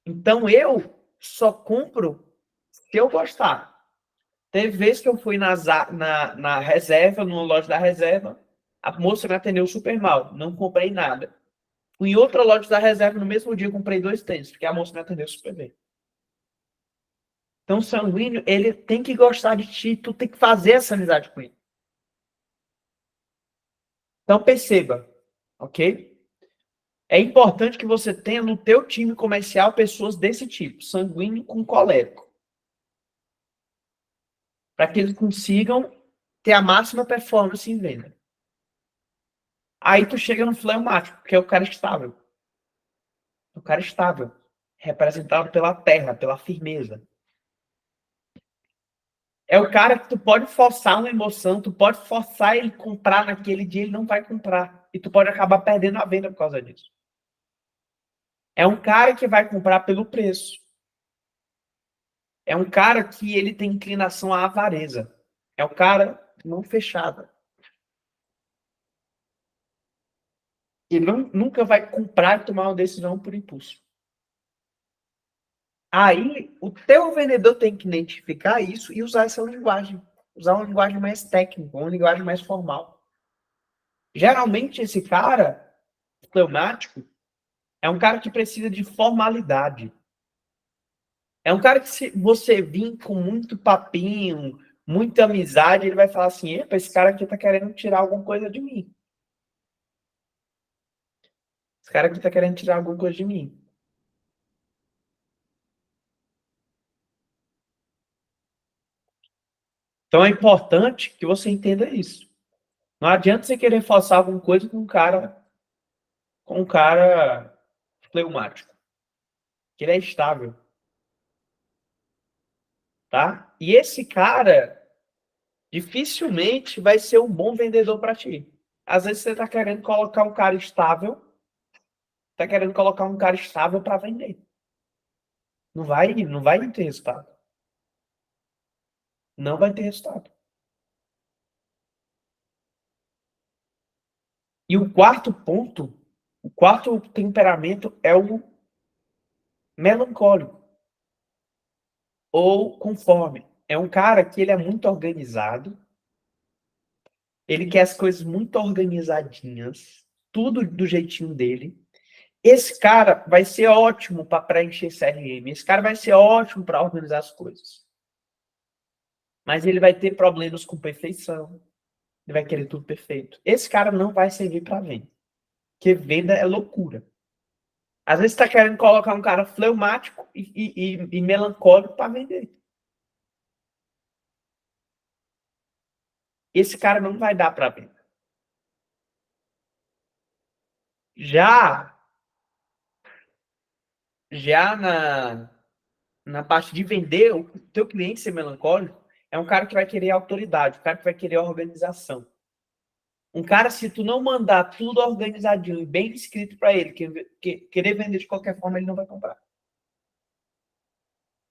Então eu só compro se eu gostar. Teve vez que eu fui na reserva, numa loja da reserva, a moça me atendeu super mal, não comprei nada. Fui em outra loja da reserva, no mesmo dia, comprei 2 tênis, porque a moça me atendeu super bem. Então, o sanguíneo, ele tem que gostar de ti, tu tem que fazer essa amizade com ele. Então, perceba, ok? É importante que você tenha no teu time comercial pessoas desse tipo, sanguíneo com colérico. Para que eles consigam ter a máxima performance em venda. Aí tu chega no fleumático, que é o cara estável. O cara estável, representado pela terra, pela firmeza. É o cara que tu pode forçar uma emoção, tu pode forçar ele comprar naquele dia, ele não vai comprar. E tu pode acabar perdendo a venda por causa disso. É um cara que vai comprar pelo preço. É um cara que ele tem inclinação à avareza. É o cara não fechado. Ele nunca vai comprar e tomar uma decisão por impulso. Aí, o teu vendedor tem que identificar isso e usar essa linguagem. Usar uma linguagem mais técnica, uma linguagem mais formal. Geralmente, esse cara, fleumático, é um cara que precisa de formalidade. É um cara que, se você vir com muito papinho, muita amizade, ele vai falar assim: epa, esse cara aqui tá querendo tirar alguma coisa de mim. Esse cara aqui tá querendo tirar alguma coisa de mim. Então é importante que você entenda isso. Não adianta você querer forçar alguma coisa com um cara fleumático, que ele é estável, tá? E esse cara dificilmente vai ser um bom vendedor para ti. Às vezes você tá querendo colocar um cara estável, para vender. Não vai ter resultado. Não vai ter resultado. E o quarto ponto, o quarto temperamento é o melancólico ou conforme. É um cara que ele é muito organizado, ele quer as coisas muito organizadinhas, tudo do jeitinho dele. Esse cara vai ser ótimo para preencher CRM, esse cara vai ser ótimo para organizar as coisas. Mas ele vai ter problemas com perfeição, ele vai querer tudo perfeito. Esse cara não vai servir para venda, porque venda é loucura. Às vezes está querendo colocar um cara fleumático e melancólico para vender. Esse cara não vai dar para venda. Já na parte de vender, o teu cliente ser melancólico é um cara que vai querer autoridade, um cara que vai querer organização. Um cara, se tu não mandar tudo organizadinho e bem escrito para ele, querer vender de qualquer forma, ele não vai comprar.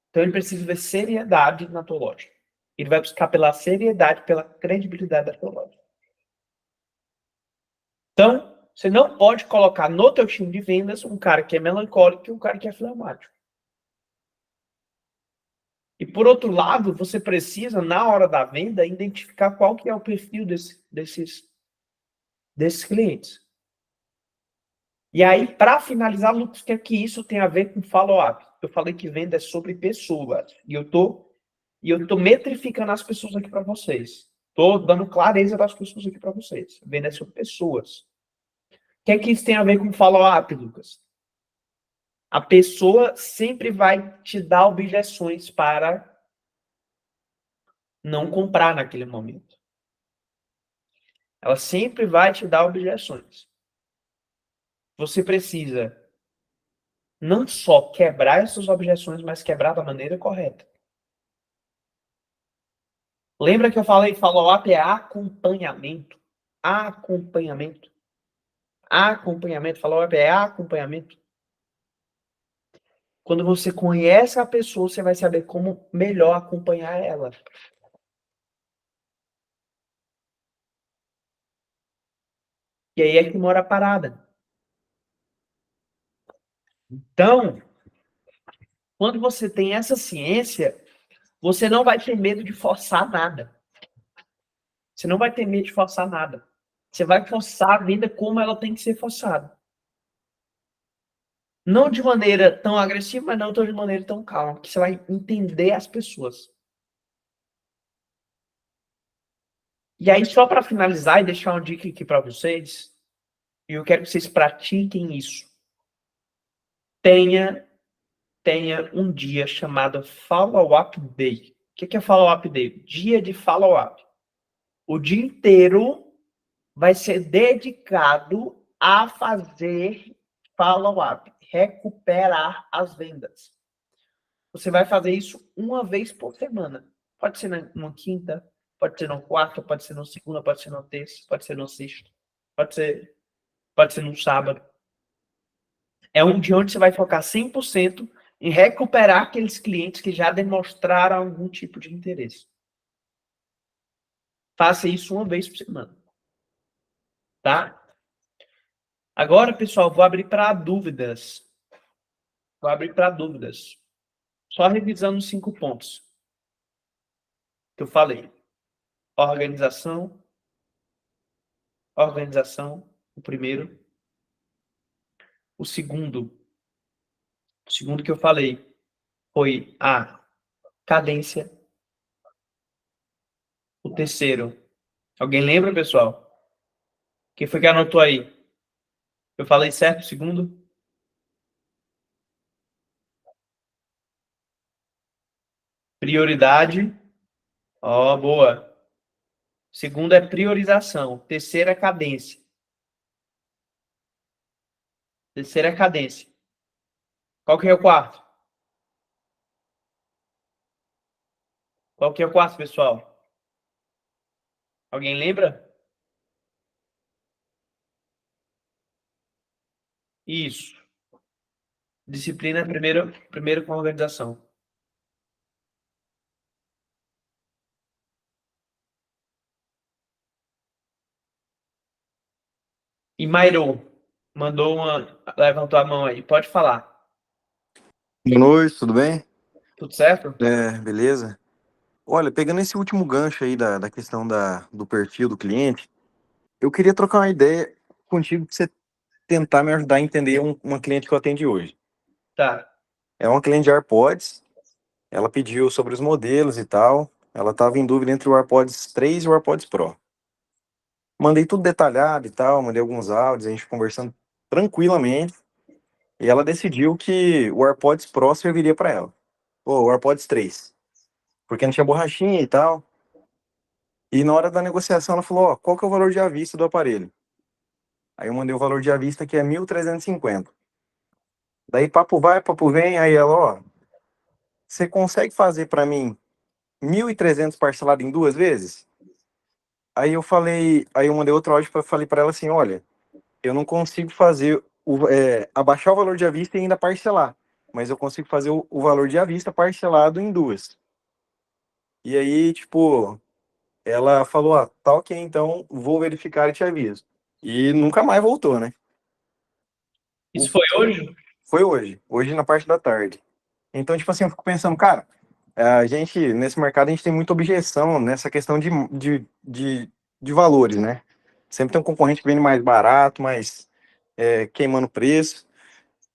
Então ele precisa ver seriedade na tua loja. Ele vai buscar pela seriedade, pela credibilidade da tua loja. Então, você não pode colocar no teu time de vendas um cara que é melancólico e um cara que é fleumático. E por outro lado, você precisa, na hora da venda, identificar qual que é o perfil desses clientes. E aí, para finalizar, Lucas, o que é que isso tem a ver com follow-up? Eu falei que venda é sobre pessoas. E eu tô metrificando as pessoas aqui para vocês. Estou dando clareza das pessoas aqui para vocês. Venda é sobre pessoas. O que é que isso tem a ver com follow-up, Lucas? A pessoa sempre vai te dar objeções para não comprar naquele momento. Ela sempre vai te dar objeções. Você precisa não só quebrar essas objeções, mas quebrar da maneira correta. Lembra que eu falei, follow-up é acompanhamento. Acompanhamento. Acompanhamento. Follow-up é acompanhamento. Quando você conhece a pessoa, você vai saber como melhor acompanhar ela. E aí é que mora a parada. Então, quando você tem essa ciência, Você não vai ter medo de forçar nada. Você não vai ter medo de forçar nada. Você vai forçar a venda como ela tem que ser forçada. Não de maneira tão agressiva, mas não de maneira tão calma, que você vai entender as pessoas. E aí, só para finalizar e deixar uma dica aqui para vocês, e eu quero que vocês pratiquem isso. Tenha um dia chamado Follow-up Day. O que é Follow-up Day? Dia de follow-up. O dia inteiro vai ser dedicado a fazer follow-up, recuperar as vendas. Você vai fazer isso uma vez por semana. Pode ser numa quinta, pode ser na quarta, pode ser na segunda, pode ser na terça, pode ser na sexta, pode ser no sábado. É um dia onde você vai focar 100% em recuperar aqueles clientes que já demonstraram algum tipo de interesse. Faça isso uma vez por semana. Tá? Agora, pessoal, vou abrir para dúvidas. Só revisando os 5 pontos que eu falei. Organização, o primeiro. O segundo que eu falei foi a cadência. O terceiro, alguém lembra, pessoal? Quem foi que anotou aí? Eu falei certo o segundo? Prioridade. Ó, boa. Segundo é priorização. Terceiro é cadência. Qual que é o quarto? Qual que é o quarto, pessoal? Alguém lembra? Isso. Disciplina é primeiro com organização. E Mairo levantou a mão aí. Pode falar. Boa noite, tudo bem? Tudo certo? Beleza. Olha, pegando esse último gancho aí da questão do perfil do cliente, eu queria trocar uma ideia contigo para você tentar me ajudar a entender uma cliente que eu atendi hoje. Tá. É uma cliente de AirPods, ela pediu sobre os modelos e tal, ela estava em dúvida entre o AirPods 3 e o AirPods Pro. Mandei tudo detalhado e tal, mandei alguns áudios, a gente conversando tranquilamente, e ela decidiu que o AirPods Pro serviria para ela. O AirPods 3. Porque não tinha borrachinha e tal. E na hora da negociação ela falou, ó, qual que é o valor de à vista do aparelho? Aí eu mandei o valor de à vista que é 1.350. Daí papo vai, papo vem, aí ela, ó, você consegue fazer para mim 1.300 parcelado em 2 vezes? Aí eu mandei outro áudio para falei para ela assim, olha, eu não consigo fazer abaixar o valor de à vista e ainda parcelar, mas eu consigo fazer o valor de à vista parcelado em 2. E aí, tipo, ela falou, ah, tá ok, então vou verificar e te aviso. E nunca mais voltou, né? Isso foi hoje? Foi hoje na parte da tarde. Então, tipo assim, eu fico pensando, cara, a gente, nesse mercado, a gente tem muita objeção nessa questão de valores, né? Sempre tem um concorrente que vende mais barato, mais queimando preço.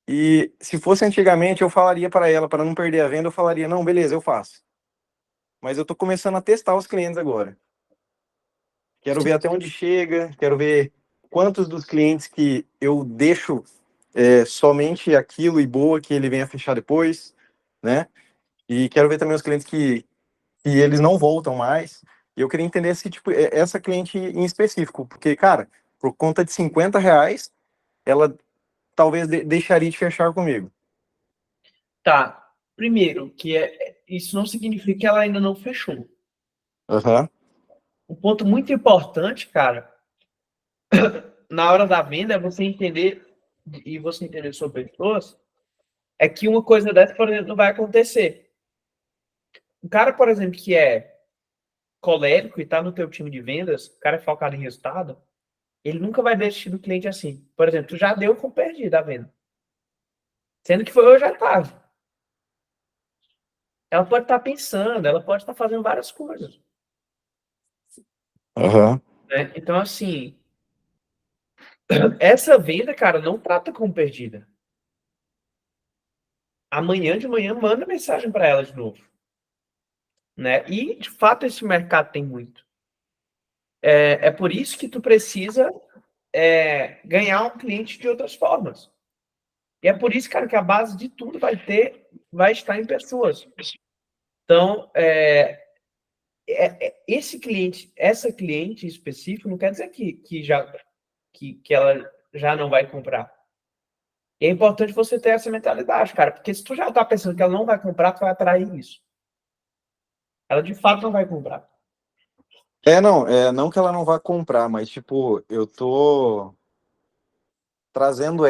E se fosse antigamente, eu falaria para ela, para não perder a venda, eu falaria, não, beleza, eu faço. Mas eu tô começando a testar os clientes agora. Quero ver até onde chega, quero ver quantos dos clientes que eu deixo somente aquilo e boa que ele venha fechar depois, né? E quero ver também os clientes que eles não voltam mais. E eu queria entender se, tipo, essa cliente em específico, porque, cara, por conta de R$ 50, ela talvez deixaria de fechar comigo. Tá. Primeiro, isso não significa que ela ainda não fechou. Aham. Um ponto muito importante, cara, na hora da venda é você entender sobre pessoas, é que uma coisa dessa, por exemplo, não vai acontecer. Um cara, por exemplo, que é colérico e tá no teu time de vendas, o cara é focado em resultado, ele nunca vai desistir do cliente assim. Por exemplo, tu já deu com perdido a venda. Sendo que foi hoje à tarde. Ela pode estar pensando, ela pode estar fazendo várias coisas, Aham. né? Então, assim, essa venda, cara, não trata como perdida. Amanhã de manhã manda mensagem para ela de novo, né? E de fato esse mercado tem muito. É por isso que tu precisa ganhar um cliente de outras formas. E é por isso, cara, que a base de tudo vai estar em pessoas. Então, essa cliente específico não quer dizer que ela já não vai comprar. E é importante você ter essa mentalidade, cara, porque se tu já tá pensando que ela não vai comprar, tu vai atrair isso. Ela de fato não vai comprar. Não que ela não vá comprar, mas, tipo, eu tô trazendo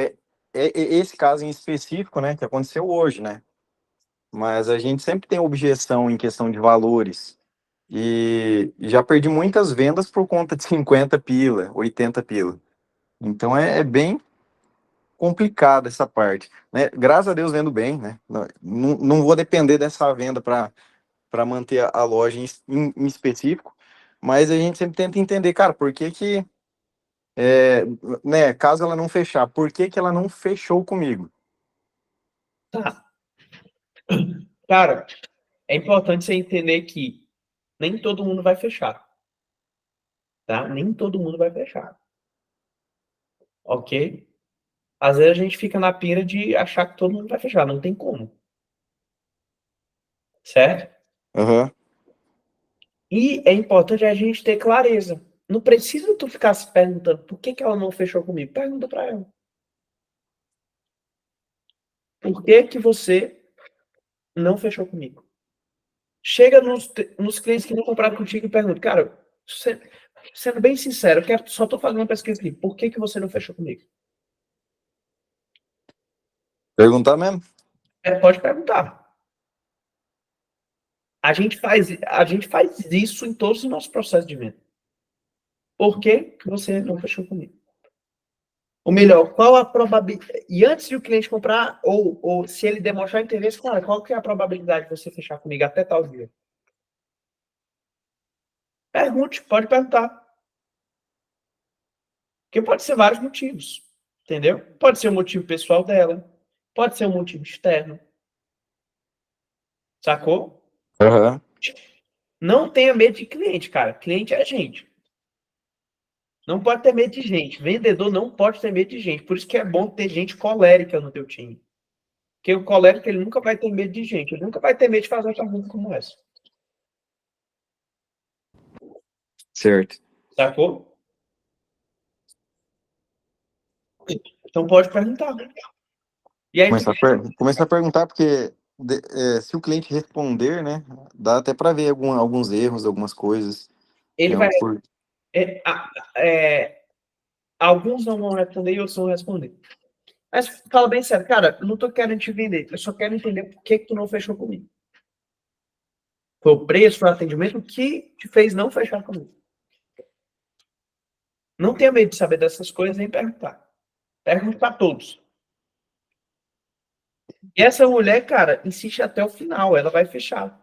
esse caso em específico, né, que aconteceu hoje, né? Mas a gente sempre tem objeção em questão de valores. E já perdi muitas vendas por conta de 50 pila, 80 pila. Então é bem complicado essa parte, né? Graças a Deus vendo bem, né? Não vou depender dessa venda para manter a loja em específico, mas a gente sempre tenta entender, cara, por que que, né, caso ela não fechar, por que que ela não fechou comigo? Tá. Cara, é importante você entender que nem todo mundo vai fechar, tá? Nem todo mundo vai fechar, ok? Às vezes a gente fica na pira de achar que todo mundo vai fechar, não tem como, certo? Aham. E é importante a gente ter clareza. Não precisa tu ficar se perguntando por que que ela não fechou comigo. Pergunta pra ela. Por que que você não fechou comigo? Chega nos clientes que não compraram contigo e pergunta, cara, sendo bem sincero, só tô fazendo uma pesquisa aqui. Por que que você não fechou comigo? Perguntar mesmo? Pode perguntar. A gente faz isso em todos os nossos processos de venda. Por que que você não fechou comigo? Ou melhor, qual a probabilidade... E antes de o cliente comprar, ou se ele demonstrar interesse, cara, qual que é a probabilidade de você fechar comigo até tal dia? Pergunte, pode perguntar. Porque pode ser vários motivos, entendeu? Pode ser um motivo pessoal dela, pode ser um motivo externo, sacou? Aham. Não tenha medo de cliente, cara. Cliente é gente. Não pode ter medo de gente. Vendedor não pode ter medo de gente. Por isso que é bom ter gente colérica no teu time. Porque o colérico, ele nunca vai ter medo de gente. Ele nunca vai ter medo de fazer uma pergunta como essa. Certo. Sacou? Então pode perguntar. E aí, Começar a perguntar, porque se o cliente responder, né, dá até para ver alguns erros, algumas coisas. ele Né, vai. por... é, a- é, alguns não vão responder e outros vão responder. Mas fala bem sério, cara, eu não tô querendo te vender. Eu só quero entender por que que tu não fechou comigo. Foi o preço, foi o atendimento, o que te fez não fechar comigo? Não tenha medo de saber dessas coisas nem perguntar. Pergunta para todos. E essa mulher, cara, insiste até o final, ela vai fechar.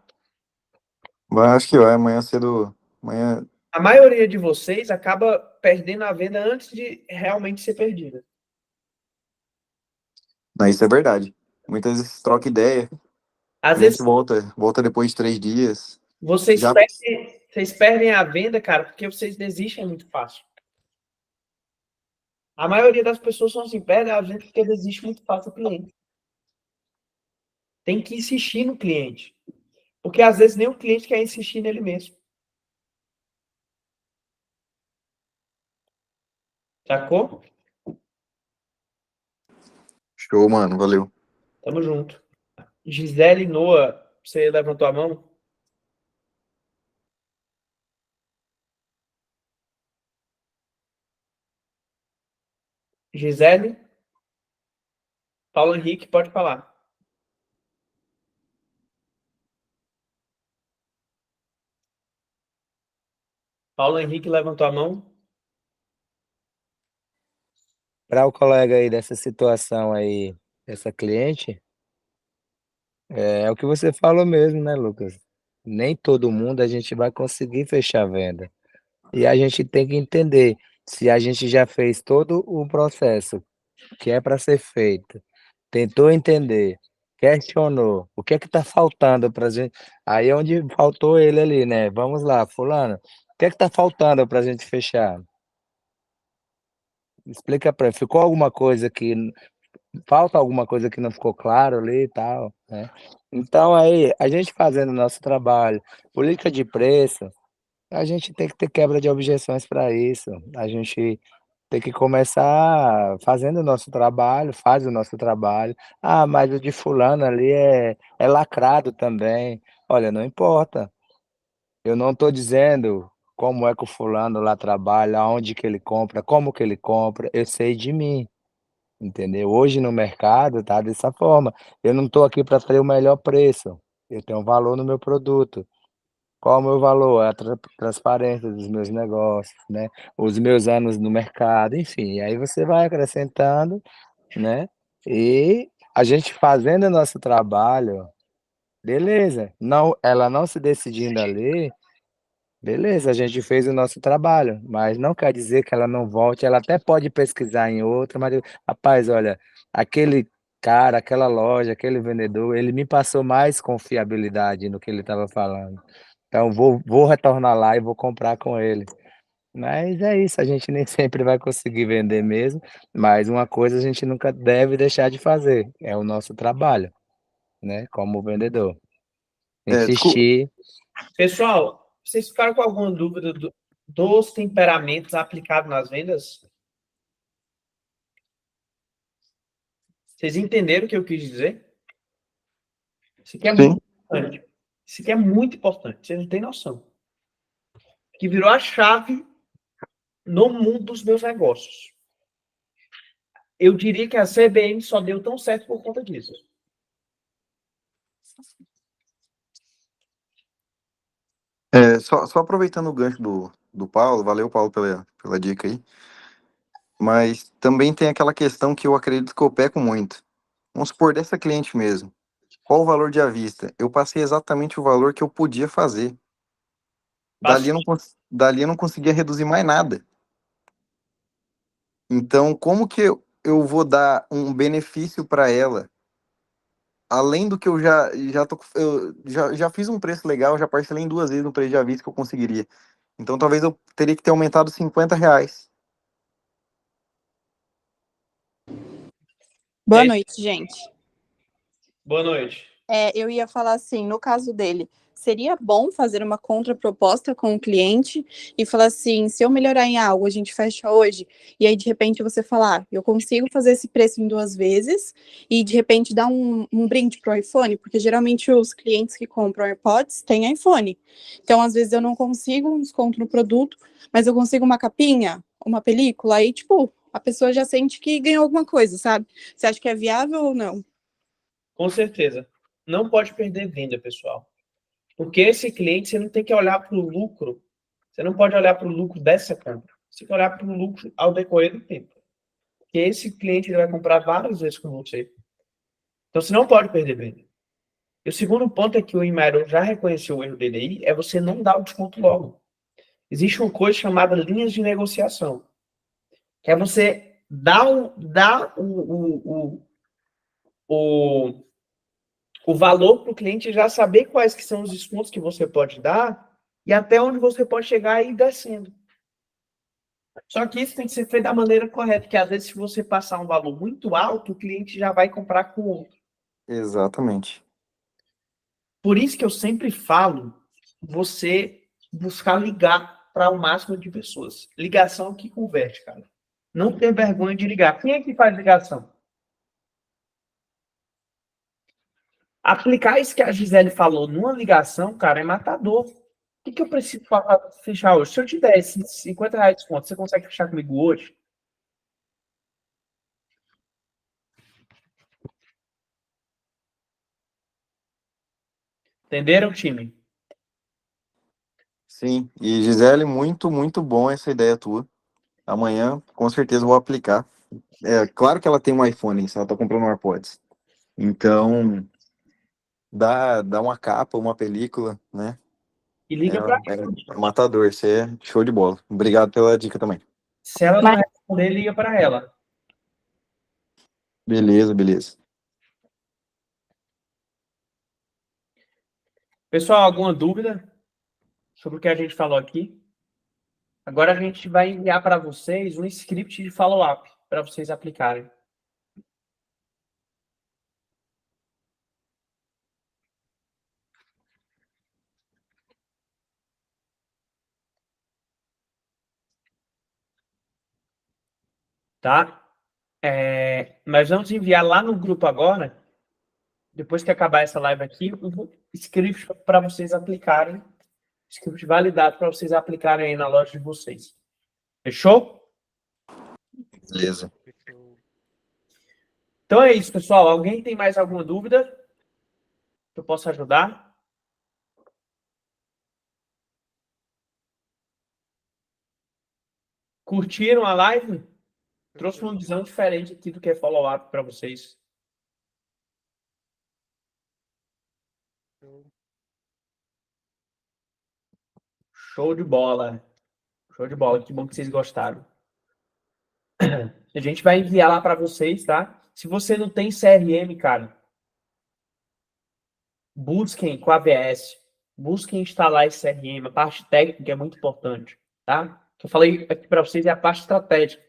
Mas acho que vai, amanhã cedo. Amanhã. A maioria de vocês acaba perdendo a venda antes de realmente ser perdida. Não, isso é verdade. Muitas vezes troca ideia, o Às cliente vezes volta depois de 3 dias. vocês Já. perdem, vocês perdem a venda, cara, porque vocês desistem muito fácil. A maioria das pessoas são assim, perdem a venda porque desiste muito fácil do cliente. Tem que insistir no cliente. Porque às vezes nem o cliente quer insistir nele mesmo. Sacou? Show, mano, valeu. Tamo junto. Gisele Noah, você levantou a mão? Gisele? Paulo Henrique, pode falar. Paulo Henrique levantou a mão. Para o colega aí dessa situação aí, essa cliente, É o que você falou mesmo, né, Lucas? Nem todo mundo a gente vai conseguir fechar a venda. E a gente tem que entender se a gente já fez todo o processo que é para ser feito, tentou entender, questionou, o que é que está faltando para gente. Aí é onde faltou ele ali, né? Vamos lá, fulano, o que é que está faltando para a gente fechar? Explica para ficou alguma coisa que falta alguma coisa que não ficou claro ali e tal, né? Então aí, a gente fazendo o nosso trabalho, política de preço, a gente tem que ter quebra de objeções para isso. A gente tem que começar fazendo o nosso trabalho, faz o nosso trabalho. Ah, mas o de fulano ali é lacrado também. Olha, não importa. Eu não estou dizendo como é que o fulano lá trabalha, aonde que ele compra, como que ele compra. Eu sei de mim, entendeu? Hoje no mercado tá dessa forma. Eu não estou aqui para ter o melhor preço. Eu tenho valor no meu produto. Qual o meu valor? A transparência dos meus negócios, né? Os meus anos no mercado, enfim. E aí você vai acrescentando, né? E a gente fazendo o nosso trabalho, beleza. Não, ela não se decidindo ali, beleza, a gente fez o nosso trabalho, mas não quer dizer que ela não volte. Ela até pode pesquisar em outra, mas, rapaz, olha, aquele cara, aquela loja, aquele vendedor, ele me passou mais confiabilidade no que ele estava falando. Então vou retornar lá e vou comprar com ele. Mas é isso, a gente nem sempre vai conseguir vender mesmo, mas uma coisa a gente nunca deve deixar de fazer, é o nosso trabalho, né, como vendedor. Desculpa. Insistir. Pessoal, vocês ficaram com alguma dúvida dos temperamentos aplicados nas vendas? Vocês entenderam o que eu quis dizer? Isso aqui é Sim. muito importante. Isso aqui é muito importante. Vocês não têm noção. Que virou a chave no mundo dos meus negócios. Eu diria que a CBN só deu tão certo por conta disso. Só aproveitando o gancho do Paulo, valeu, Paulo, pela dica aí. Mas também tem aquela questão que eu acredito que eu peco muito. Vamos supor, dessa cliente mesmo. Qual o valor de à vista? Eu passei exatamente o valor que eu podia fazer. Dali eu não conseguia reduzir mais nada. Então, como que eu vou dar um benefício para ela? Além do que eu já fiz um preço legal, já parcelei em 2 vezes no preço de à vista que eu conseguiria. Então, talvez eu teria que ter aumentado R$ 50. Boa noite, gente. Boa noite. Eu ia falar assim, no caso dele, seria bom fazer uma contraproposta com o cliente e falar assim, se eu melhorar em algo, a gente fecha hoje, e aí de repente você falar, eu consigo fazer esse preço em 2 vezes, e de repente dar um brinde pro iPhone, porque geralmente os clientes que compram AirPods têm iPhone. Então, às vezes eu não consigo um desconto no produto, mas eu consigo uma capinha, uma película, aí, tipo, a pessoa já sente que ganhou alguma coisa, sabe? Você acha que é viável ou não? Com certeza. Não pode perder venda, pessoal. Porque esse cliente, você não tem que olhar para o lucro. Você não pode olhar para o lucro dessa compra. Você tem que olhar para o lucro ao decorrer do tempo. Porque esse cliente ele vai comprar várias vezes com você. Então, você não pode perder venda. E o segundo ponto é que o Imero já reconheceu o erro dele aí, é você não dar o desconto logo. Existe uma coisa chamada linhas de negociação, que é você dar o, o valor para o cliente já saber quais que são os descontos que você pode dar e até onde você pode chegar e ir descendo. Só que isso tem que ser feito da maneira correta, porque às vezes se você passar um valor muito alto, o cliente já vai comprar com outro. Exatamente. Por isso que eu sempre falo, você buscar ligar para o máximo de pessoas. Ligação que converte, cara. Não tenha vergonha de ligar. Quem é que faz ligação? Aplicar isso que a Gisele falou numa ligação, cara, é matador. O que eu preciso fechar hoje? Se eu te der esses R$ 50 de desconto, você consegue fechar comigo hoje? Entenderam, time? Sim. E Gisele, muito, muito bom essa ideia tua. Amanhã, com certeza, vou aplicar. É claro que ela tem um iPhone, se ela tá comprando um AirPods. Então, dá uma capa, uma película, né? E liga para É matador, você é show de bola. Obrigado pela dica também. Se ela não responder, liga para ela. Beleza, beleza. Pessoal, alguma dúvida sobre o que a gente falou aqui? Agora a gente vai enviar para vocês um script de follow-up para vocês aplicarem. Tá? Nós vamos enviar lá no grupo agora, depois que acabar essa live aqui, um script para vocês aplicarem, script validado para vocês aplicarem aí na loja de vocês. Fechou? Beleza. Então é isso, pessoal. Alguém tem mais alguma dúvida que eu possa ajudar? Curtiram a live? Trouxe uma visão diferente aqui do que é follow-up para vocês. Show de bola. Show de bola. Que bom que vocês gostaram. A gente vai enviar lá para vocês, tá? Se você não tem CRM, cara, busquem com a AVS. Busquem instalar esse CRM. A parte técnica é muito importante, tá? O que eu falei aqui para vocês é a parte estratégica.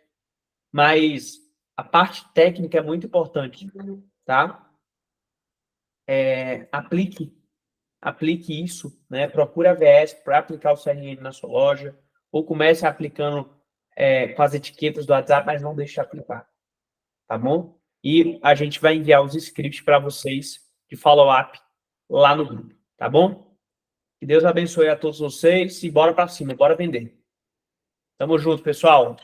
Mas a parte técnica é muito importante, tá? Aplique isso, né? Procure a AVS para aplicar o CRM na sua loja, ou comece aplicando com as etiquetas do WhatsApp, mas não deixe de aplicar, tá bom? E a gente vai enviar os scripts para vocês de follow-up lá no grupo, tá bom? Que Deus abençoe a todos vocês e bora para cima, bora vender. Tamo junto, pessoal.